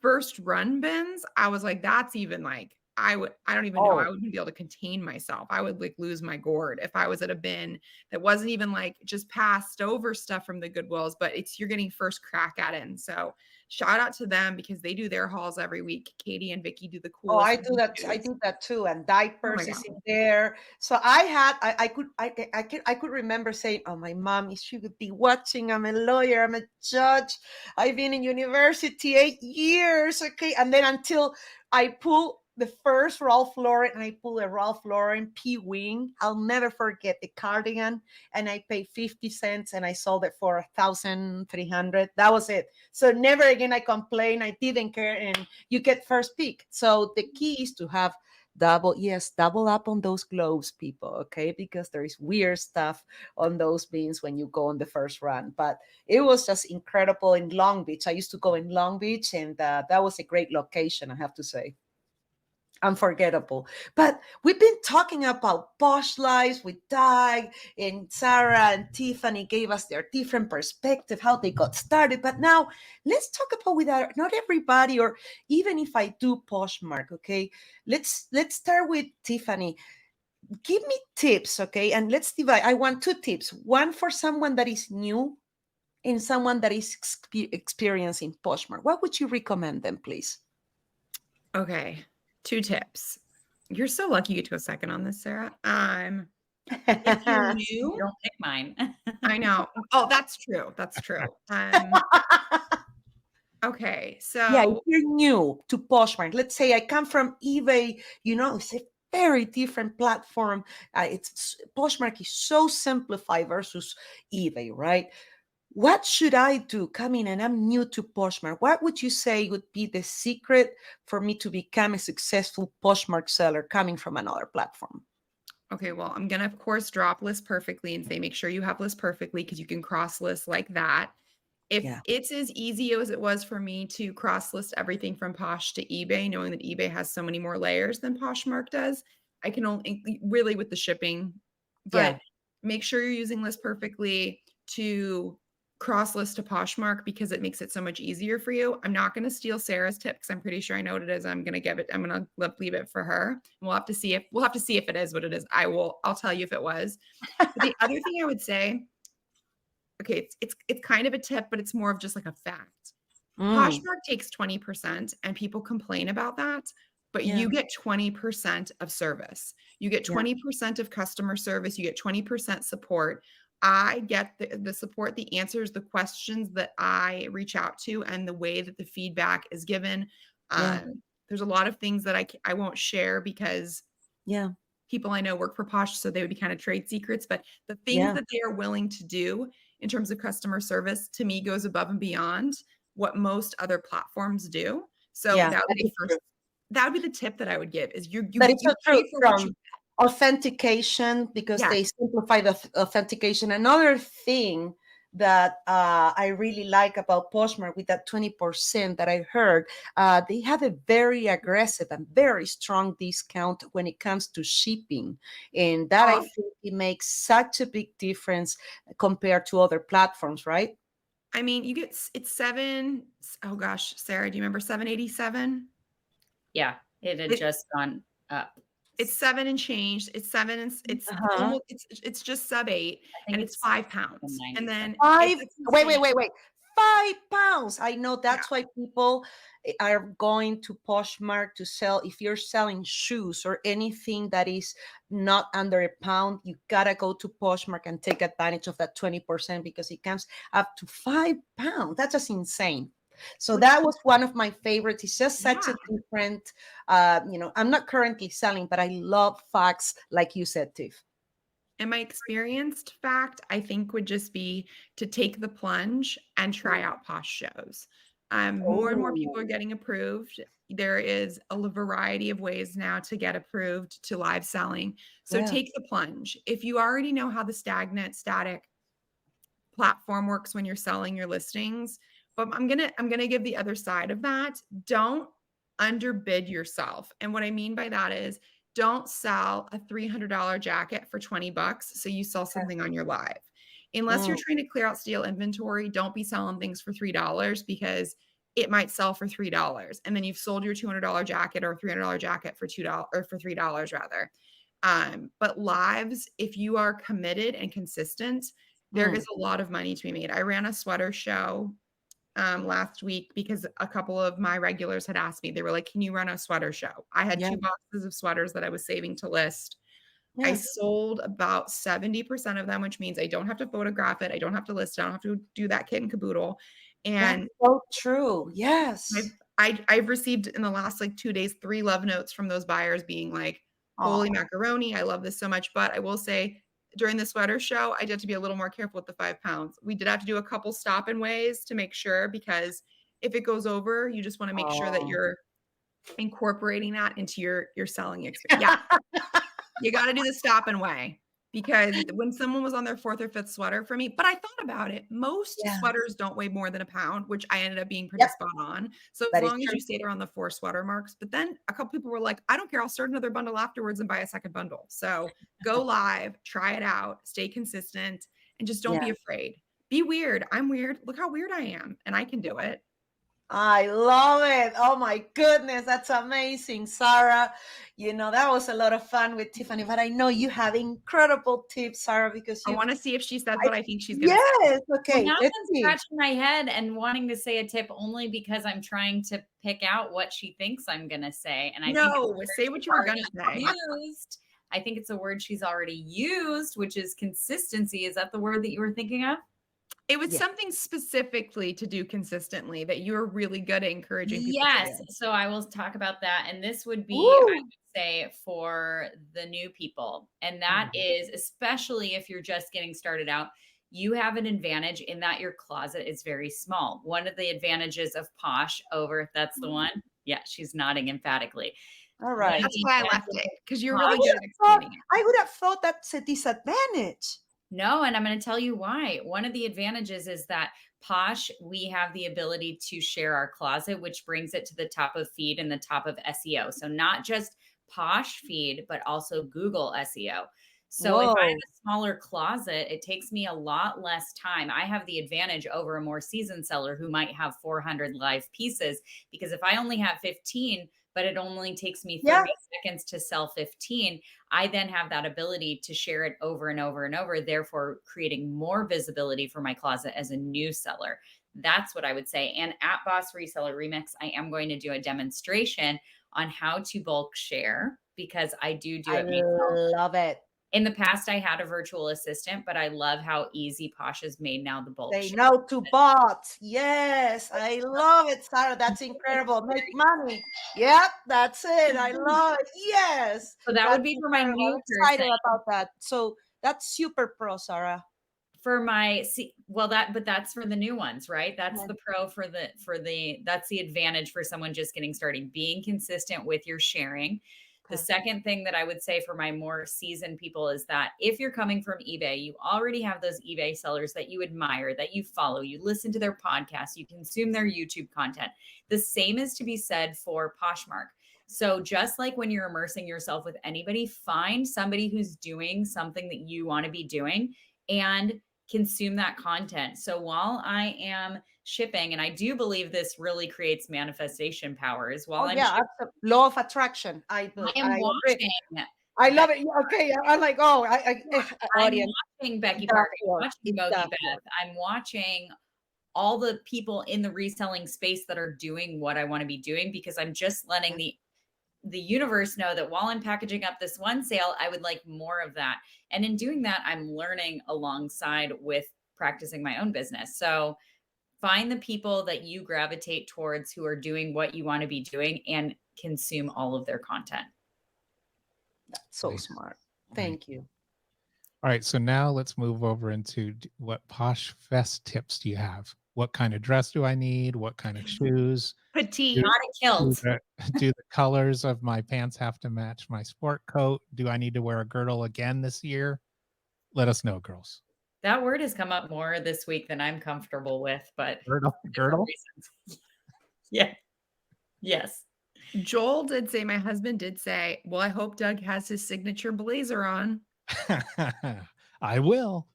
first run bins. I was like, that's even like I don't even know. I wouldn't be able to contain myself. I would like lose my gourd if I was at a bin that wasn't even like just passed over stuff from the Goodwills, but you're getting first crack at it. And so shout out to them because they do their hauls every week. Katie and Vicky do the
Oh,
coolest.
I do that. I do that too. And diapers is
God.
in there. So I could remember saying, "Oh, my mom, she would be watching. I'm a lawyer. I'm a judge. I've been in university 8 years." Okay, and then until I pull the first Ralph Lauren, and I pull a Ralph Lauren P Wing. I'll never forget the cardigan, and I paid 50 cents, and I sold it for 1,300. That was it. So never again I complained. I didn't care, and you get first pick. So the key is to have double up on those gloves, people, okay? Because there is weird stuff on those bins when you go on the first run. But it was just incredible in Long Beach. I used to go in Long Beach, and that was a great location, I have to say. Unforgettable. But we've been talking about Posh lives with Doug, and Sarah and Tiffany gave us their different perspective, how they got started. But now let's talk about with our, not everybody, or even if I do Poshmark, okay? Let's start with Tiffany. Give me tips, okay? And let's divide. I want 2 tips. One for someone that is new and someone that is experiencing Poshmark. What would you recommend them, please?
Okay. 2 tips. You're so lucky you get to a second on this, Sarah. If you're
You
new,
don't pick mine.
I know. Oh, that's true. That's true. Okay.
Yeah, if
So
you're new to Poshmark, let's say I come from eBay, it's a very different platform. Poshmark is so simplified versus eBay, right? What should I do coming and I'm new to Poshmark? What would you say would be the secret for me to become a successful Poshmark seller coming from another platform?
okay, well, I'm gonna of course drop list perfectly and say make sure you have list perfectly because you can cross list like that. If
Yeah.
it's as easy as it was for me to cross list everything from Posh to eBay, knowing that eBay has so many more layers than Poshmark does, I can only really with the shipping, but
Yeah.
make sure you're using list perfectly to cross list to Poshmark because it makes it so much easier for you. I'm not going to steal Sarah's tip because I'm pretty sure I know what it is. I'm going to leave it for her. We'll have to see if it is what it is. I'll tell you if it was. But the other thing I would say, okay, it's kind of a tip, but it's more of just like a fact. Poshmark takes 20% and people complain about that, but you get 20% of service. You get 20% of customer service. You get 20% support. I get the support, the answers, the questions that I reach out to, and the way that the feedback is given. There's a lot of things that I won't share because people I know work for Posh, so they would be kind of trade secrets. But the things that they are willing to do in terms of customer service to me goes above and beyond what most other platforms do. So that would be the tip that I would give is you
That is so
pay
true.
for what you
Authentication, because they simplify the authentication. Another thing that I really like about Poshmark with that 20% that I heard. They have a very aggressive and very strong discount when it comes to shipping. And that I
Oh,
think it makes such a big difference compared to other platforms, right?
I mean, you get it's oh gosh, Sarah, do you remember 787?
Yeah, it had
It,
just gone up.
it's 7 and change. It's 7 and it's
Uh-huh.
almost it's just sub 8
I think
and it's 5 pounds. And
97.
then it
Five,
gets
wait,
insane.
wait. 5 pounds. I know
Yeah.
that's why people are going to Poshmark to sell. If you're selling shoes or anything that is not under a pound, you gotta go to Poshmark and take advantage of that 20% because it comes up to 5 pounds. That's just insane. So
Which,
that was one of my favorites. It's just such
yeah.
a different, I'm not currently selling, but I love facts like you said, Tiff.
And my experienced fact, I think, would just be to take the plunge and try out Posh shows. More and more people are
Oh,
getting approved. There is a variety of ways now to get approved to live selling. So
yeah.
take the plunge. If you already know how the static platform works when you're selling your listings, but I'm gonna give the other side of that. Don't underbid yourself. And what I mean by that is don't sell a $300 jacket for 20 bucks so you sell something on your live. Unless you're
Mm,
trying to clear out stale inventory, don't be selling things for $3 because it might sell for $3 and then you've sold your $200 jacket or $300 jacket for $2 or for $3 rather. But lives, if you are committed and consistent, there
mm.
is a lot of money to be made. I ran a sweater show last week because a couple of my regulars had asked me. They were like, "Can you run a sweater show?" I had
Yeah,
2 boxes of sweaters that I was saving to list. I
yeah.
sold about 70% of them, which means I don't have to photograph it. I don't have to list it. I don't have to do that kit and caboodle.
That's
And
so true.
I've
Yes.
I've received in the last like 2 days 3 love notes from those buyers being like, "Holy
Oh,
macaroni, I love this so much." But I will say during the sweater show, I did to be a little more careful with the 5 pounds. We did have to do a couple stop and ways to make sure because if it goes over, you just want to make sure that
oh.
you're incorporating that into your selling experience. Yeah, you got to do the stop and weigh because when someone was on their 4th or 5th sweater for me, but I thought about it. Most
Yeah.
sweaters don't weigh more than a pound, which I ended up being pretty
Yep.
spot on. So as
That is
long as
true.
you stayed around the 4 sweater marks, but then a couple people were like, I don't care. I'll start another bundle afterwards and buy a second bundle. So go live, try it out, stay consistent, and just don't
Yeah.
be afraid. Be weird. I'm weird. Look how weird I am, and I can do it.
I love it. Oh my goodness, that's amazing, Sarah. That was a lot of fun with Tiffany, but I know you have incredible tips, Sarah, because
I
you
want to see if she says
I,
what I think she's going to say.
yes,
Well,
okay.
now
Let's
I'm
see.
scratching my head and wanting to say a tip only because I'm trying to pick out what she thinks I'm going to say. And I think it's a
No,
word
say what
she's
you were going
already
to say.
used. I think it's a word she's already used, which is consistency. Is that the word that you were thinking of?
It was
Yeah.
something specifically to do consistently that you're really good at encouraging people to
Yes.
do.
So I will talk about that. And this would be, I
Ooh.
would say, for the new people. And that is, especially if you're just getting started out, you have an advantage in that your closet is very small. One of the advantages of Posh over, if that's the one. Yeah, she's nodding emphatically.
All
One of
right.
That's
the
why I left
advantages
it
of
because you're
I
really
Posh.
would
good at
have thought
explaining it.
I would have thought that's a disadvantage.
No, and I'm going to tell you why. One of the advantages is that Posh, we have the ability to share our closet, which brings it to the top of feed and the top of SEO. So not just Posh feed, but also Google SEO. So if I have
Whoa.
a smaller closet, it takes me a lot less time. I have the advantage over a more seasoned seller who might have 400 live pieces because if I only have 15, but it only takes me
Yeah.
30 seconds to sell 15, I then have that ability to share it over and over and over, therefore creating more visibility for my closet as a new seller. That's what I would say. And at Boss Reseller Remix, I am going to do a demonstration on how to bulk share because I do
I
it myself.
love it.
In the past, I had a virtual assistant, but I love how easy Posh has made now the bulk
They
share.
know to bot. Yes, I love it, Sarah. That's incredible. Make money. Yep, that's it. I love it. Yes,
So that would
that's
be for my
incredible.
new
I'm excited
person.
about that. So that's super pro, Sarah.
For my but that's for the new ones, right? That's the pro that's the advantage for someone just getting started, being consistent with your sharing. The second thing that I would say for my more seasoned people is that if you're coming from eBay, you already have those eBay sellers that you admire, that you follow, you listen to their podcasts, you consume their YouTube content. The same is to be said for Poshmark. So just like when you're immersing yourself with anybody, find somebody who's doing something that you want to be doing and consume that content. So while I am shipping, and I do believe this really creates manifestation powers, while I'm shipping,
law of attraction.
I am watching.
I love it. Okay, I'm like,
I'm watching Becky Parker, I'm watching Mogi Beth, I'm watching all the people in the reselling space that are doing what I want to be doing, because I'm just letting the universe know that while I'm packaging up this one sale, I would like more of that. And in doing that, I'm learning alongside with practicing my own business. So find the people that you gravitate towards who are doing what you want to be doing and consume all of their content.
That's so smart. Thank you.
All right. So now let's move over into what Poshfest tips do you have? What kind of dress do I need? What kind of shoes?
Petite.
Not a kilt.
Do the colors of my pants have to match my sport coat? Do I need to wear a girdle again this year? Let us know, girls.
That word has come up more this week than I'm comfortable with, but
girdle?
Yeah. Yes.
Joel did say, my husband did say, well, I hope Doug has his signature blazer on.
I will.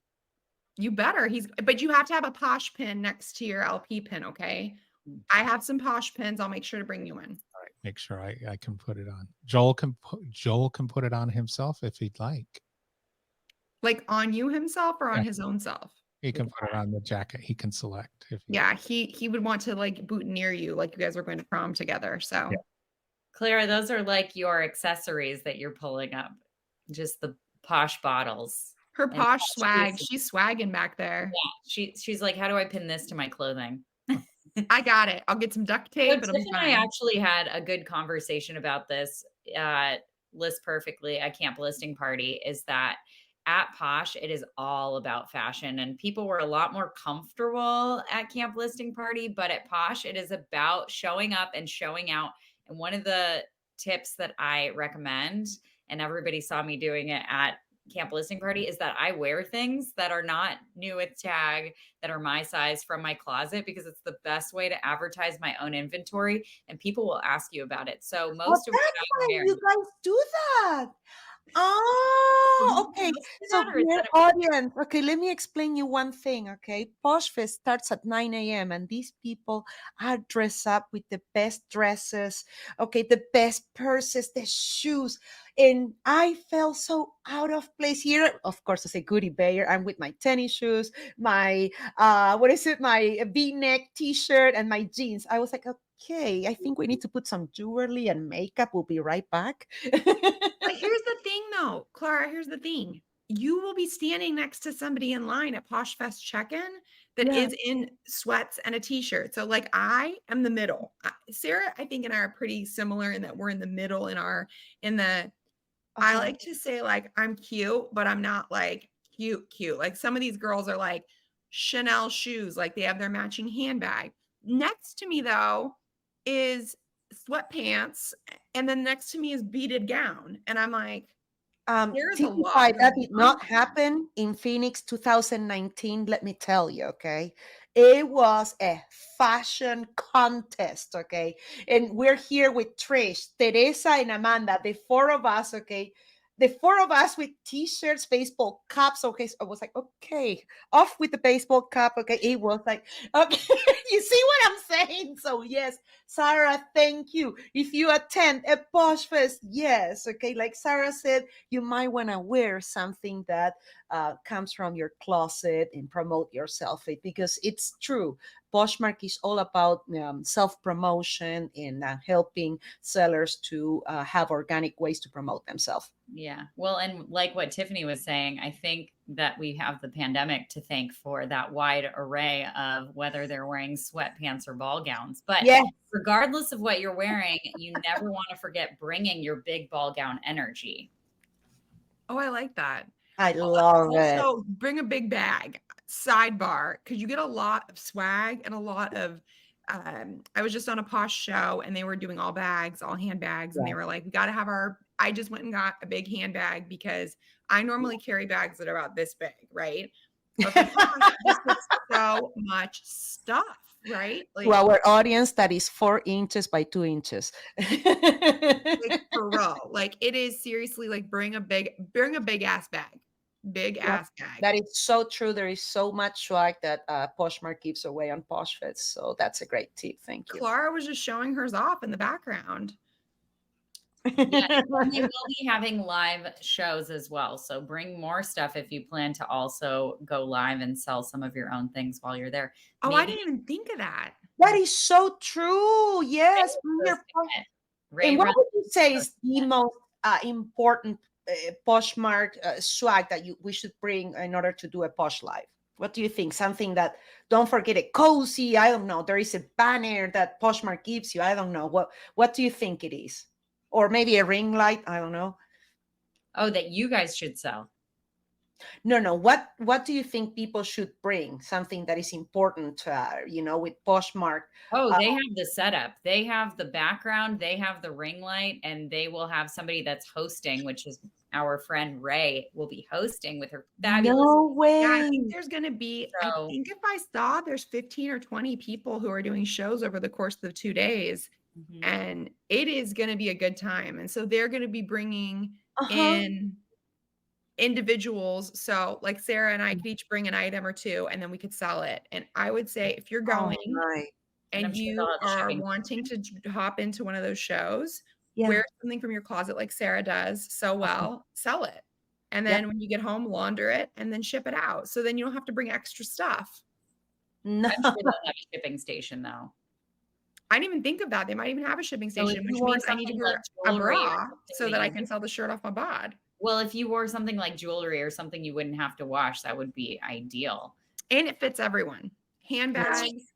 You better. But you have to have a Posh pin next to your LP pin, okay? I have some Posh pins. I'll make sure to bring you in.
All right, make sure I can put it on. Joel can put it on himself if he'd like.
Like on you himself or on his own self?
He can put it on the jacket. He can select.
He would want to like boutonniere you, like you guys are going to prom together. So,
Clara, those are like your accessories that you're pulling up. Just the Posh bottles.
Her Posh swag. She's swagging back there.
Yeah, she's like, how do I pin this to my clothing?
I got it. I'll get some duct tape.
So Tiff and I actually had a good conversation about this. List Perfectly, a camp listing party, is that at Posh, it is all about fashion, and people were a lot more comfortable at camp listing party, but at Posh, it is about showing up and showing out. And one of the tips that I recommend, and everybody saw me doing it at camp listing party, is that I wear things that are not new with tag, that are my size from my closet, because it's the best way to advertise my own inventory, and people will ask you about it. So most of what I wear,
you guys do that. Oh, okay. So dear audience, okay, let me explain you one thing, okay? Poshfest starts at 9 a.m. and these people are dressed up with the best dresses, okay, the best purses, the shoes. And I felt so out of place here. Of course, as a goodie bear, I'm with my tennis shoes, my, my V-neck t-shirt and my jeans. I was like, okay, I think we need to put some jewelry and makeup. We'll be right back.
But here's the thing though, Clara, here's the thing. You will be standing next to somebody in line at Poshfest check-in that is in sweats and a t-shirt. So like I am the middle. Sarah, I think, and I are pretty similar in that we're in the middle I like to say like I'm cute, but I'm not like cute. Like some of these girls are like Chanel shoes, like they have their matching handbag. Next to me though is sweatpants, and then next to me is beaded gown, and I'm like,
Tiffy Pie, that did not happen in Phoenix 2019. Let me tell you, okay, it was a fashion contest, okay, and we're here with Trish, Teresa, and Amanda, the four of us, okay. The four of us with t-shirts, baseball caps. Okay, so I was like, okay, off with the baseball cap. Okay, it was like, okay, you see what I'm saying? So yes, Sarah, thank you. If you attend a Poshfest, yes, okay, like Sarah said, you might want to wear something that comes from your closet and promote yourself, because it's true. Poshmark is all about self-promotion and helping sellers to have organic ways to promote themselves.
Yeah. Well, and like what Tiffany was saying, I think that we have the pandemic to thank for that wide array of whether they're wearing sweatpants or ball gowns. But regardless of what you're wearing, you never want to forget bringing your big ball gown energy.
Oh, I like that.
I love it.
So bring a big bag. Sidebar, because you get a lot of swag and a lot of I was just on a Posh show and they were doing all bags, all handbags, and they were like, we got to have our I just went and got a big handbag because I normally carry bags that are about this big, right? But for Posh, this is so much stuff, right?
To our audience, that is 4 inches by 2 inches.
Like for real. Like it is seriously like bring a big ass bag. Big ass bag.
That is so true. There is so much swag that Poshmark gives away on Poshfest. So that's a great tip. Thank you.
Clara was just showing hers off in the background.
Yeah, and they will be having live shows as well. So bring more stuff if you plan to also go live and sell some of your own things while you're there.
Oh,
Maybe
I didn't even think of that.
That is so true. Yes. And what would you say is the most important Poshmark swag that we should bring in order to do a Posh Live? What do you think? Something that, don't forget, a cozy, I don't know. There is a banner that Poshmark gives you. I don't know. What do you think it is? Or maybe a ring light. I don't know.
Oh, that you guys should sell.
No. What do you think people should bring? Something that is important, with Poshmark.
Oh, they have the setup. They have the background. They have the ring light, and they will have somebody that's hosting, which is our friend Ray will be hosting with her fabulous.
No way.
Yeah, I think there's going to be, I think if I saw there's 15 or 20 people who are doing shows over the course of the 2 days. Mm-hmm. And it is going to be a good time. And so they're going to be bringing in individuals. So like Sarah and I could each bring an item or two, and then we could sell it. And I would say if you're going and you are wanting to hop into one of those shows, wear something from your closet like Sarah does so well, sell it. And then when you get home, launder it and then ship it out. So then you don't have to bring extra stuff.
No. I'm sure they'll have a shipping station though.
I didn't even think of that. They might even have a shipping station, which means I need to wear a bra so that I can sell the shirt off my bod.
Well, if you wore something like jewelry or something you wouldn't have to wash, that would be ideal.
And it fits everyone. Handbags,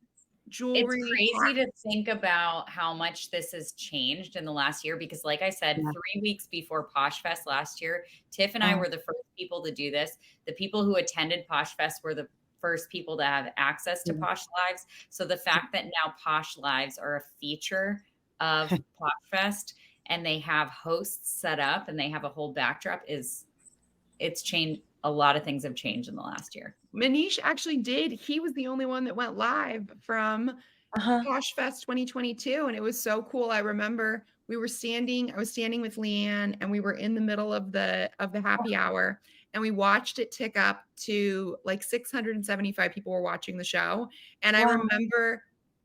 jewelry.
It's crazy to think about how much this has changed in the last year because, like I said, 3 weeks before Poshfest last year, Tiff and I were the first people to do this. The people who attended Poshfest were the first people to have access to Posh Lives. So the fact that now Posh Lives are a feature of Poshfest and they have hosts set up and they have a whole backdrop it's changed. A lot of things have changed in the last year.
Manish actually did. He was the only one that went live from Poshfest 2022. And it was so cool. I remember I was standing with Leanne and we were in the middle of the happy hour. And we watched it tick up to like 675 people were watching the show. And I remember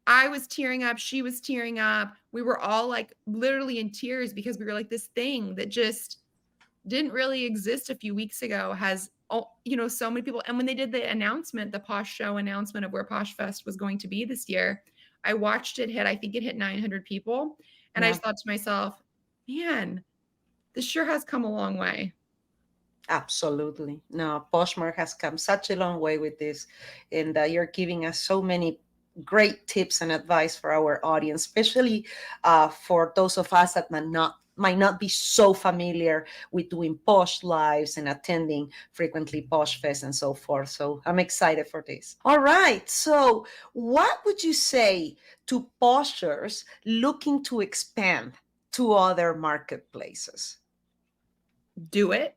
I was tearing up. She was tearing up. We were all like literally in tears because we were like, this thing that just didn't really exist a few weeks ago has, so many people. And when they did the announcement, the Posh show announcement of where Poshfest was going to be this year, I watched it hit, I think it hit 900 people. And I just thought to myself, man, this sure has come a long way.
Absolutely. No, Poshmark has come such a long way with this. And you're giving us so many great tips and advice for our audience, especially for those of us that might not be so familiar with doing Posh Lives and attending frequently Poshfest and so forth. So I'm excited for this. All right. So what would you say to Poshers looking to expand to other marketplaces?
Do it.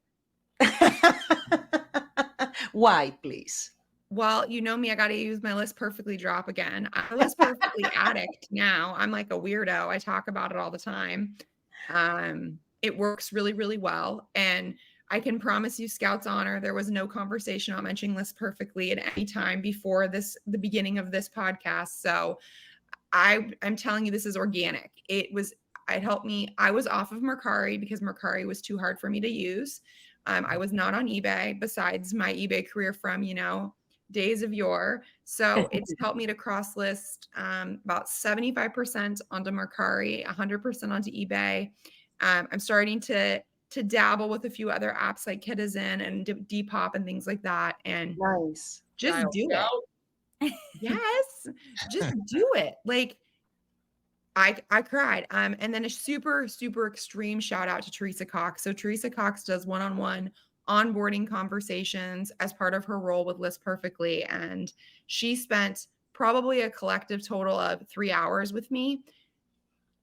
Why, please?
Well, you know me, I got to use my List Perfectly drop again. I'm a List Perfectly addict now. I'm like a weirdo. I talk about it all the time. It works really, really well. And I can promise you, Scout's honor, there was no conversation on mentioning List Perfectly at any time before the beginning of this podcast. So I'm telling you, this is organic. It helped me. I was off of Mercari because Mercari was too hard for me to use. I was not on eBay besides my eBay career from, days of yore. So it's helped me to cross list about 75% onto Mercari, 100% onto eBay. I'm starting to dabble with a few other apps like Kitizen and Depop and things like that. And just do it. Yes, just do it. Like I cried. And then a super, super extreme shout out to Teresa Cox. So Teresa Cox does one-on-one onboarding conversations as part of her role with List Perfectly. And she spent probably a collective total of 3 hours with me.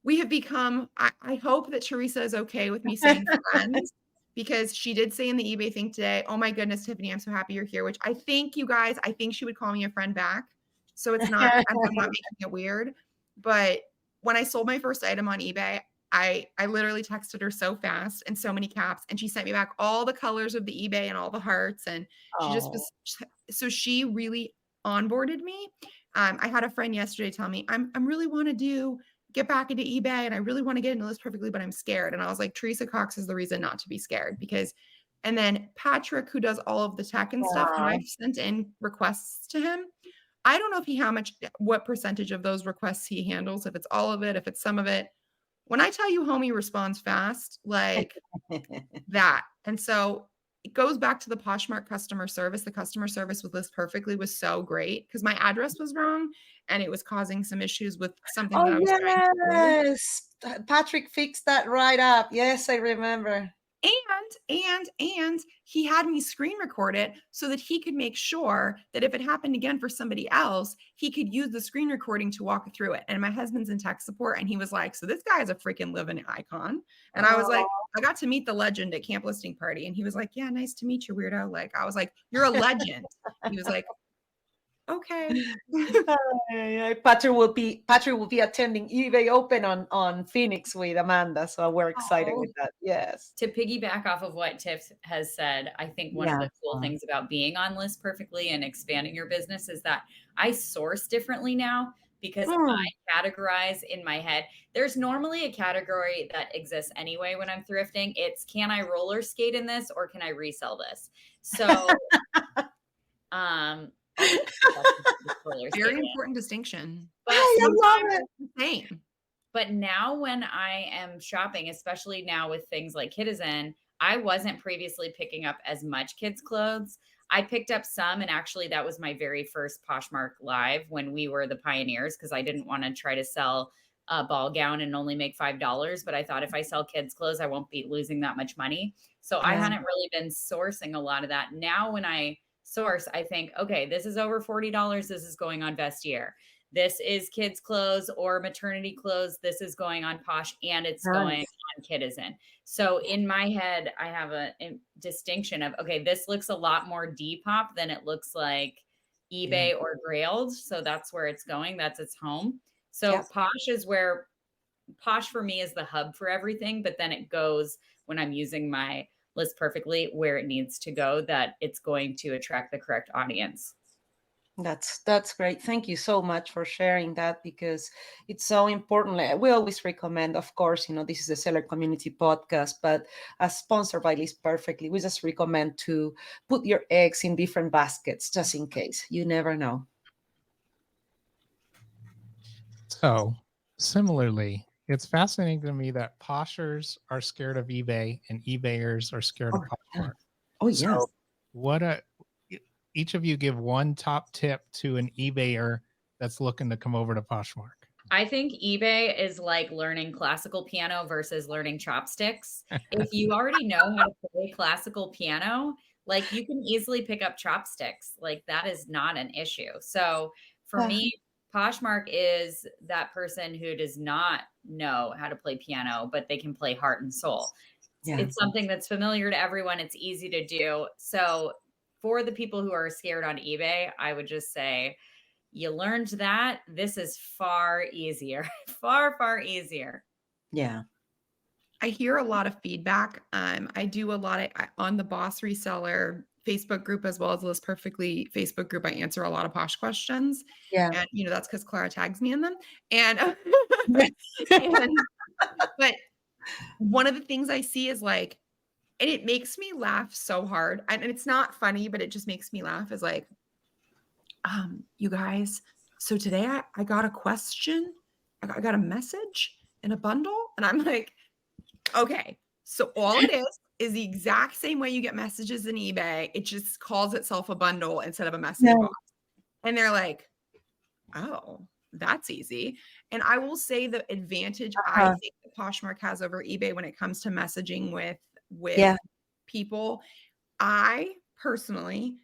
we have become, I hope that Teresa is okay with me saying friends, because she did say in the eBay thing today, oh my goodness, Tiffany, I'm so happy you're here, which I think, you guys, I think she would call me a friend back. So it's not, I'm not making it weird. But when I sold my first item on eBay, I literally texted her so fast and so many caps, and she sent me back all the colors of the eBay and all the hearts. And she just was, so she really onboarded me. I had a friend yesterday tell me, I'm really want to get back into eBay, and I really want to get into List Perfectly, but I'm scared. And I was like, Teresa Cox is the reason not to be scared, because, and then Patrick, who does all of the tech and stuff, when I've sent in requests to him, I don't know if he, what percentage of those requests he handles, if it's all of it, if it's some of it. When I tell you homie responds fast, like that. And so it goes back to the Poshmark customer service. The customer service with List Perfectly was so great, because my address was wrong and it was causing some issues with something that I was trying to do.
Yes, Patrick fixed that right up. Yes, I remember.
And he had me screen record it so that he could make sure that if it happened again for somebody else, he could use the screen recording to walk through it. And my husband's in tech support, and he was like, so this guy is a freaking living icon. And I was like, I got to meet the legend at Camp Listing Party. And he was like, yeah, nice to meet you, weirdo. Like, I was like, you're a legend. He was like, okay.
Patrick will be attending eBay Open on Phoenix with Amanda, so we're excited with that. Yes.
To piggyback off of what Tiff has said, I think one of the cool things about being on List Perfectly and expanding your business is that I source differently now, because I categorize in my head. There's normally a category that exists anyway when I'm thrifting. It's, can I roller skate in this, or can I resell this? So,
very important distinction.
But
I love it.
Same.
But now when I am shopping, especially now with things like Kitizen, I wasn't previously picking up as much kids' clothes. I picked up some, and actually that was my very first Poshmark live when we were the pioneers, because I didn't want to try to sell a ball gown and only make $5. But I thought if I sell kids' clothes, I won't be losing that much money. So I hadn't really been sourcing a lot of that. Now when I source, I think, okay, this is over $40. This is going on Vestiaire. This is kids' clothes or maternity clothes. This is going on Posh, and it's going on Kitizen. So in my head, I have a distinction of, okay, this looks a lot more Depop than it looks like eBay or Grailed. So that's where it's going. That's its home. So Posh is where, Posh for me is the hub for everything, but then it goes, when I'm using my List Perfectly, where it needs to go, that it's going to attract the correct audience.
That's great. Thank you so much for sharing that, because it's so important. We always recommend, of course, this is a seller community podcast, but as sponsored by List Perfectly, we just recommend to put your eggs in different baskets, just in case. You never know.
So similarly, it's fascinating to me that Poshers are scared of eBay and eBayers are scared of Poshmark.
Oh, yes.
So each of you give one top tip to an eBayer that's looking to come over to Poshmark.
I think eBay is like learning classical piano versus learning chopsticks. If you already know how to play classical piano, like, you can easily pick up chopsticks. Like, that is not an issue. So for me, Poshmark is that person who does not know how to play piano, but they can play heart and soul. It's something that's familiar to everyone. It's easy to do. So for the people who are scared on eBay, I would just say, you learned that. This is far easier, far, far easier.
Yeah.
I hear a lot of feedback. I do a lot on the Boss Reseller Facebook group, as well as List Perfectly Facebook group. I answer a lot of Posh questions.
Yeah.
And, that's because Clara tags me in them. And, but one of the things I see is like, and it makes me laugh so hard. And it's not funny, but it just makes me laugh, is like, you guys, so today I got a question. I got a message in a bundle. And I'm like, okay, so all it is the exact same way you get messages in eBay. It just calls itself a bundle instead of a message box. And they're like, oh, that's easy. And I will say the advantage I think that Poshmark has over eBay when it comes to messaging with people, I personally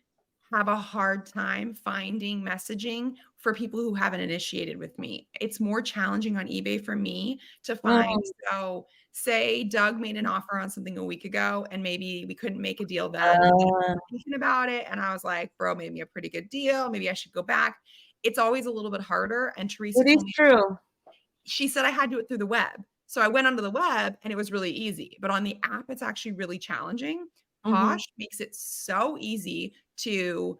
have a hard time finding messaging for people who haven't initiated with me. It's more challenging on eBay for me to find. So say Doug made an offer on something a week ago and maybe we couldn't make a deal then. And then I was thinking about it and I was like, bro, made me a pretty good deal. Maybe I should go back. It's always a little bit harder. And Teresa
It is
told me,
true.
she said I had to do it through the web. So I went onto the web and it was really easy. But on the app, it's actually really challenging. Posh makes it so easy to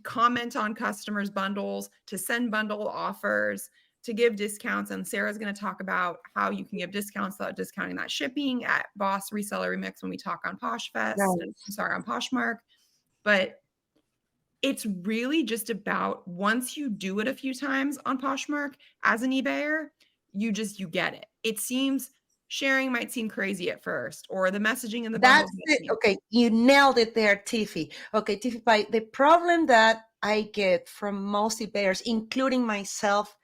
comment on customers' bundles, to send bundle offers, to give discounts. And Sarah's going to talk about how you can give discounts without discounting that shipping at Boss Reseller Remix when we talk on Poshfest. On Poshmark. But it's really just about once you do it a few times on Poshmark as an eBayer, you get it. It seems sharing might seem crazy at first, or the messaging in the bundles.
That's it. Okay, you nailed it there, Tiffy. Okay, Tiffy Pie, the problem that I get from most eBayers, including myself,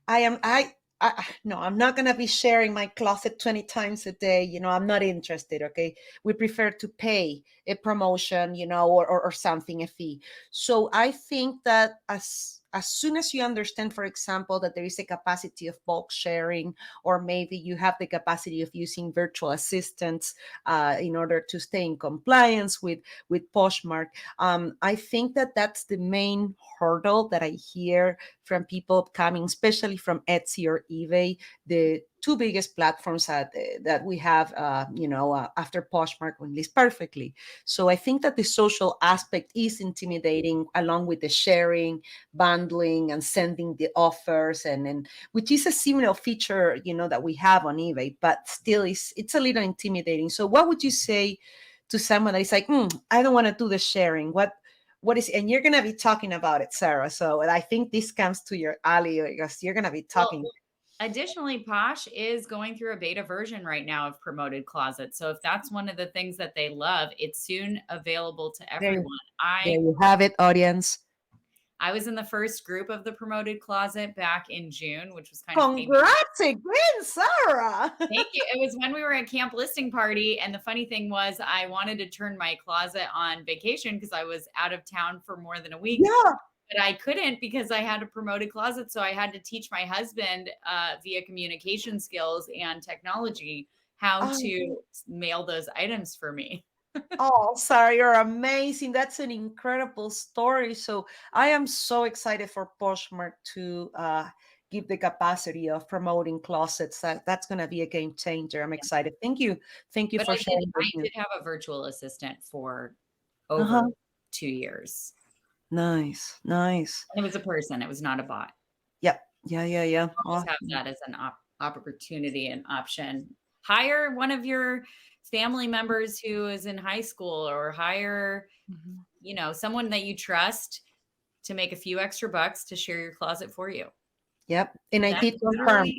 no, I'm not going to be sharing my closet 20 times a day. You know, I'm not interested. Okay. We prefer to pay a promotion, you know, or something, a fee. So I think that as soon as you understand, for example, that there is a capacity of bulk sharing, or maybe you have the capacity of using virtual assistants in order to stay in compliance with Poshmark, I think that that's the main hurdle that I hear from people coming, especially from Etsy or eBay, the two biggest platforms that we have, after Poshmark and List Perfectly. So I think that the social aspect is intimidating, along with the sharing, bundling, and sending the offers, and which is a similar feature, you know, that we have on eBay, but still it's a little intimidating. So what would you say to someone that is like, I don't want to do the sharing? What is, and you're going to be talking about it, Sarah. So I think this comes to your alley, because you're going to be talking.
Well, additionally, Posh is going through a beta version right now of Promoted Closet. So if that's one of the things that they love, it's soon available to everyone.
There you have it, audience.
I was in the first group of the Promoted Closet back in June, which was kind
of congrats again, Sarah.
Thank you. It was when we were at Camp Listing Party. And the funny thing was, I wanted to turn my closet on vacation because I was out of town for more than a week.
Yeah.
But I couldn't because I had a Promoted Closet. So I had to teach my husband via communication skills and technology how to mail those items for me.
Oh, Sarah, you're amazing. That's an incredible story. So I am so excited for Poshmark to give the capacity of promoting closets. That's going to be a game changer. I'm excited. Thank you. Thank you for sharing.
I did have a virtual assistant for over 2 years.
Nice.
And it was a person. It was not a bot.
Yep. Yeah.
Always have that as an opportunity and option. Hire one of your family members who is in high school, or hire, someone that you trust to make a few extra bucks to share your closet for you.
Yep. And I did confirm.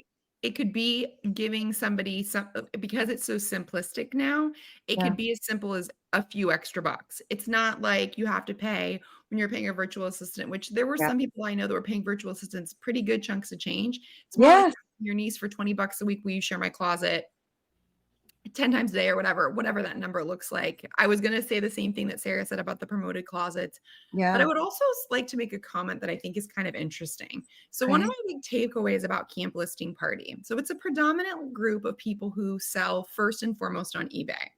It could be giving somebody some, because it's so simplistic now, it could be as simple as a few extra bucks. It's not like you have to pay when you're paying a virtual assistant, which there were some people I know that were paying virtual assistants pretty good chunks of change. It's more like your niece for $20 a week. Will you share my closet 10 times a day, or whatever that number looks like? I was going to say the same thing that Sarah said about the promoted closets. Yeah. But I would also like to make a comment that I think is kind of interesting. So one of my big takeaways about Camp Listing Party. So it's a predominant group of people who sell first and foremost on eBay.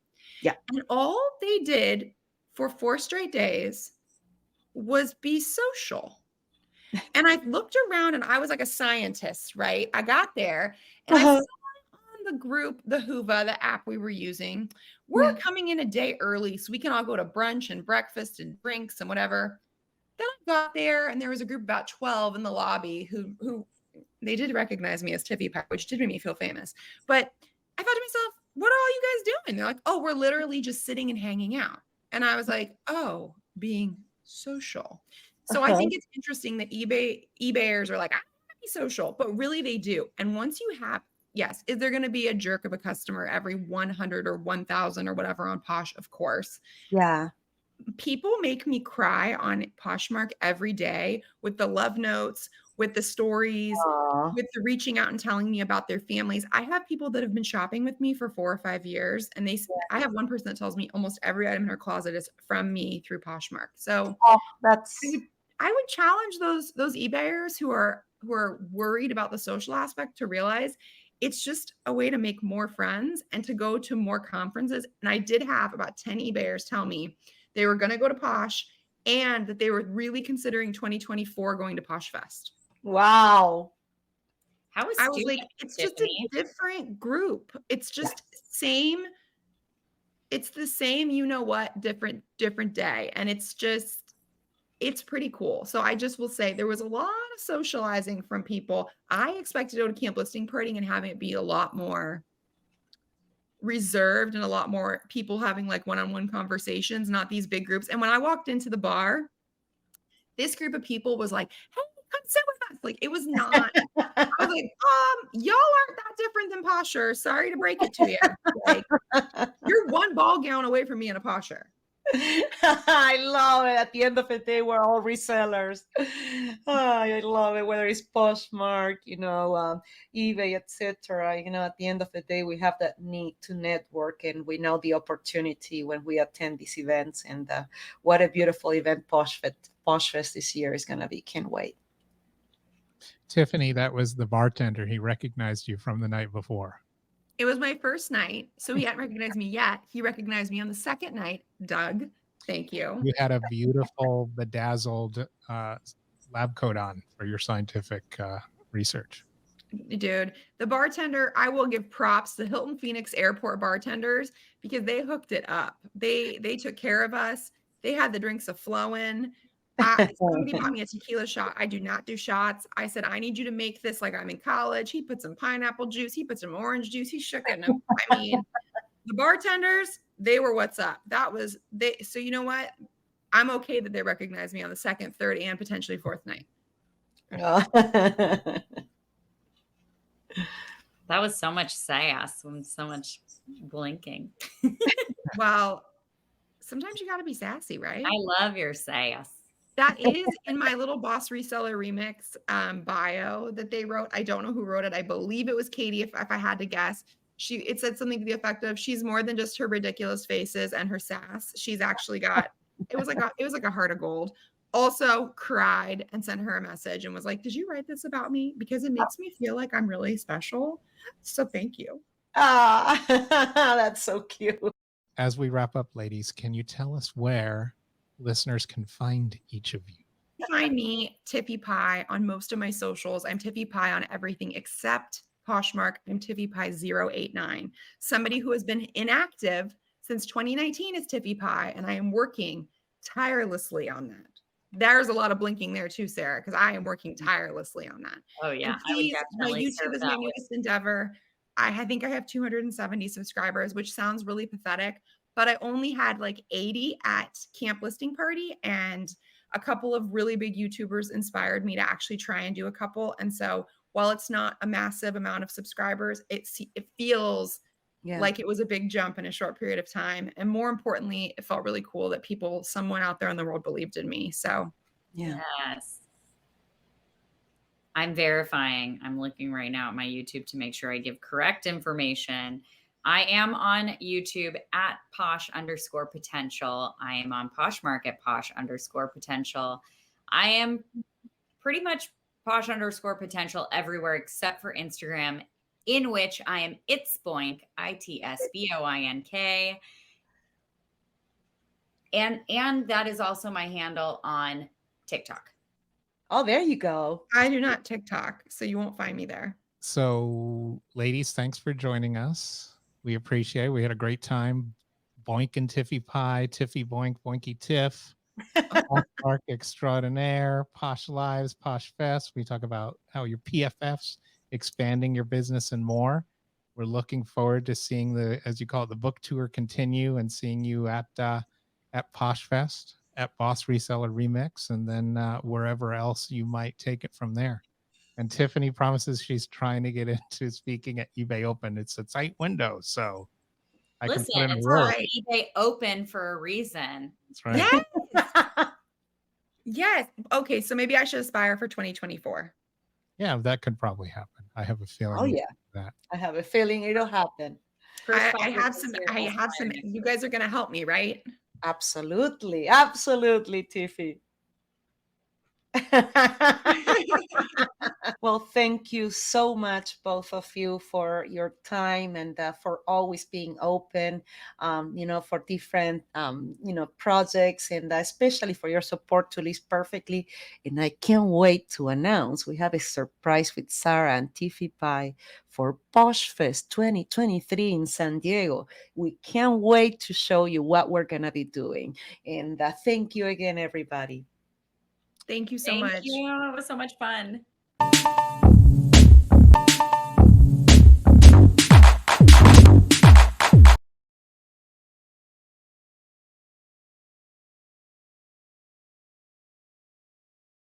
Yeah.
And all they did for 4 straight days was be social. And I looked around and I was like a scientist, right? I got there and I saw the group, the Hoova, the app we were using, we're coming in a day early so we can all go to brunch and breakfast and drinks and whatever. Then I got there and there was a group of about 12 in the lobby who they did recognize me as Tiffy Pie, which did make me feel famous. But I thought to myself, what are all you guys doing? They're like, oh, we're literally just sitting and hanging out. And I was like, oh, being social. So I think it's interesting that eBayers are like, I don't want to be social, but really they do. And once you have, yes, is there going to be a jerk of a customer every 100 or 1,000 or whatever on Posh? Of course.
Yeah.
People make me cry on Poshmark every day with the love notes, with the stories,
Aw.
with the reaching out and telling me about their families. I have people that have been shopping with me for 4 or 5 years, and I have one person that tells me almost every item in her closet is from me through Poshmark. So
Oh,
I
that's
would challenge those eBayers who are worried about the social aspect to realize it's just a way to make more friends and to go to more conferences. And I did have about 10 eBayers tell me they were going to go to Posh and that they were really considering 2024 going to Poshfest.
wow.
How was
I was
Stewart,
like, it's
Tiffany?
just a different group. It's just same. It's the same, you know what, different day. And it's pretty cool. So I just will say there was a lot of socializing from people. I expected to go to camp listing party and having it be a lot more reserved and a lot more people having like one-on-one conversations, not these big groups. And when I walked into the bar, this group of people was like, hey, come sit with us. Like it was not, I was like, y'all aren't that different than Posher. Sorry to break it to you. Like you're one ball gown away from me in a Posher.
I love it. At the end of the day, we're all resellers. I love it. Whether it's Poshmark, eBay, etc. At the end of the day, we have that need to network, and we know the opportunity when we attend these events. And what a beautiful event Poshfest this year is going to be. Can't wait.
Tiffany, that was the bartender. He recognized you from the night before.
It was my first night, so he hadn't recognized me yet. He recognized me on the second night. Doug, thank you.
You had a beautiful, bedazzled lab coat on for your scientific research.
Dude, the bartender, I will give props to Hilton Phoenix Airport bartenders because they hooked it up. They took care of us. They had the drinks a-flowing. Somebody bought me a tequila shot. I do not do shots. I said, I need you to make this like I'm in college. He put some pineapple juice. He put some orange juice. He shook it. I mean, the bartenders, they were what's up. So you know what? I'm okay that they recognized me on the second, third, and potentially fourth night.
That was so much sass and so much blinking.
Well, sometimes you got to be sassy, right?
I love your sass.
That is in my little Boss Reseller Remix bio that they wrote. I don't know who wrote it. I believe it was Katie, if I had to guess. It said something to the effect of, she's more than just her ridiculous faces and her sass. She's actually got, it was like a heart of gold. Also cried and sent her a message and was like, did you write this about me? Because it makes me feel like I'm really special. So thank you.
That's so cute.
As we wrap up, ladies, can you tell us where listeners can find each of you?
Find me, Tiffy Pie, on most of my socials. I'm Tiffy Pie on everything except Poshmark. I'm Tiffy Pie 089. Somebody who has been inactive since 2019 is Tiffy Pie, and I am working tirelessly on that. There's a lot of blinking there too, Sarah, because I am working tirelessly on that.
Oh yeah,
please, my YouTube is my newest endeavor. I think I have 270 subscribers, which sounds really pathetic, but I only had like 80 at camp listing party, and a couple of really big YouTubers inspired me to actually try and do a couple. And so while it's not a massive amount of subscribers, it feels like it was a big jump in a short period of time. And more importantly, it felt really cool that someone out there in the world believed in me. So
yes. I'm verifying. I'm looking right now at my YouTube to make sure I give correct information. I am on YouTube at Posh_potential. I am on Poshmark at Posh_potential. I am pretty much Posh_potential everywhere except for Instagram, in which I am It's Boink, ITSBOINK. And that is also my handle on TikTok.
Oh, there you go.
I do not TikTok, so you won't find me there.
So, ladies, thanks for joining us. We appreciate it. We had a great time. Boink and Tiffy Pie, Tiffy Boink, Boinky Tiff, Poshmark Extraordinaire, Posh Lives, Posh Fest. We talk about how your PFFs expanding your business and more. We're looking forward to seeing as you call it, the book tour continue and seeing you at Poshfest, at Boss Reseller Remix, and then wherever else you might take it from there. And Tiffany promises she's trying to get into speaking at eBay Open. It's a tight window, so I can put in a word.
eBay Open for a reason.
That's right.
Yes. Okay, so maybe I should aspire for 2024.
Yeah, that could probably happen. I have a feeling
Oh yeah,
that.
I have a feeling it'll happen.
First
I
Poshers
have
this
some.
year,
I
also
have some.
next
You
year.
guys are gonna help me, right?
Absolutely, absolutely, Tiffy. Well, thank you so much, both of you, for your time and for always being open, for different, projects, and especially for your support to List Perfectly. And I can't wait to announce we have a surprise with Sarah and Tiffy Pie for Poshfest 2023 in San Diego. We can't wait to show you what we're going to be doing. And thank you again, everybody.
Thank you so
Thank
much.
you. It was so much fun.